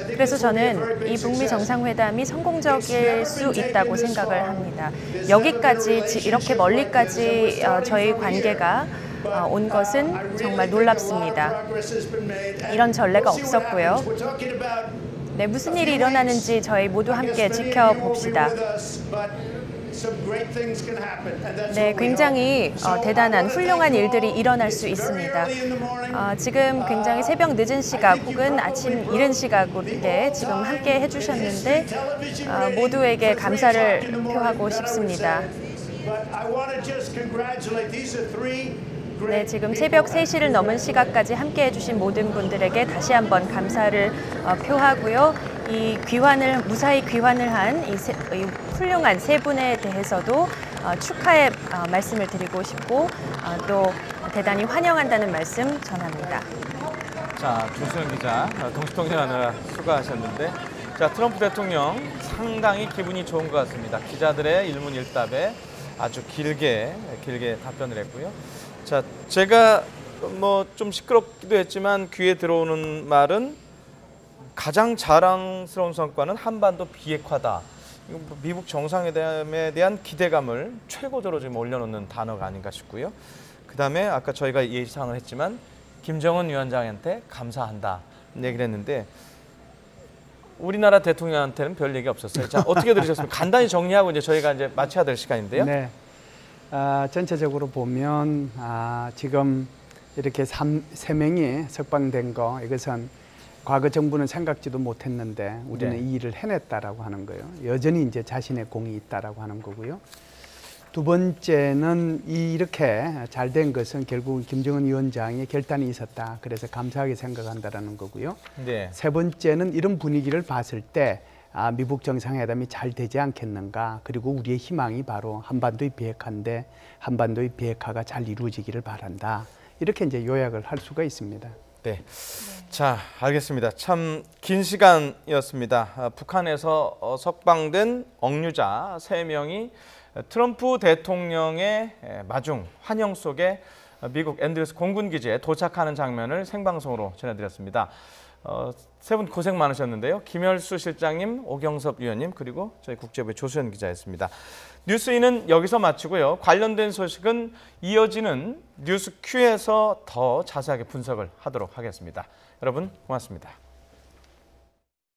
그래서 저는 이 북미 정상회담이 성공적일 수 있다고 생각을 합니다. 여기까지, 이렇게 멀리까지 저희 관계가 온 것은 정말 놀랍습니다. 이런 전례가 없었고요. 네, 무슨 일이 일어나는지 저희 모두 함께 지켜봅시다. 네, 굉장히 대단한 훌륭한 일들이 일어날 수 있습니다. 지금 굉장히 새벽 늦은 시각 혹은 아침 이른 시각에 지금 함께 해주셨는데 모두에게 감사를 표하고 싶습니다. 네, 지금 새벽 3시를 넘은 시각까지 함께 해주신 모든 분들에게 다시 한번 감사를 표하고요. 이 무사히 귀환을 한 이 훌륭한 세 분에 대해서도 축하의 말씀을 드리고 싶고 또 대단히 환영한다는 말씀 전합니다. 자, 조수영 기자 동시통신하느라 수고하셨는데 자, 트럼프 대통령 상당히 기분이 좋은 것 같습니다. 기자들의 일문일답에 아주 길게 답변을 했고요. 자, 제가 뭐 좀 시끄럽기도 했지만 귀에 들어오는 말은 가장 자랑스러운 성과는 한반도 비핵화다. 미국 정상회담에 대한 기대감을 최고조로 지금 올려놓는 단어가 아닌가 싶고요. 그다음에 아까 저희가 예상을 했지만 김정은 위원장한테 감사한다 얘기를 했는데 우리나라 대통령한테는 별 얘기 없었어요. 자, 어떻게 들으셨습니까? 간단히 정리하고 이제 저희가 이제 마쳐야 될 시간인데요. 네. 전체적으로 보면 지금 이렇게 3명이 석방된 거 이것은 과거 정부는 생각지도 못했는데 우리는 네. 이 일을 해냈다라고 하는 거예요. 여전히 이제 자신의 공이 있다라고 하는 거고요. 두 번째는 이렇게 잘 된 것은 결국 김정은 위원장의 결단이 있었다. 그래서 감사하게 생각한다라는 거고요. 네. 세 번째는 이런 분위기를 봤을 때 미북 정상회담이 잘 되지 않겠는가. 그리고 우리의 희망이 바로 한반도의 비핵화인데 한반도의 비핵화가 잘 이루어지기를 바란다. 이렇게 이제 요약을 할 수가 있습니다. 네. 자, 알겠습니다. 참 긴 시간이었습니다. 북한에서 석방된 억류자 3명이 트럼프 대통령의 마중 환영 속에 미국 앤드루스 공군기지에 도착하는 장면을 생방송으로 전해드렸습니다. 세 분 고생 많으셨는데요. 김열수 실장님, 오경섭 위원님, 그리고 저희 국제부의 조수연 기자였습니다. 뉴스인은 여기서 마치고요. 관련된 소식은 이어지는 뉴스큐에서 더 자세하게 분석을 하도록 하겠습니다. 여러분 고맙습니다.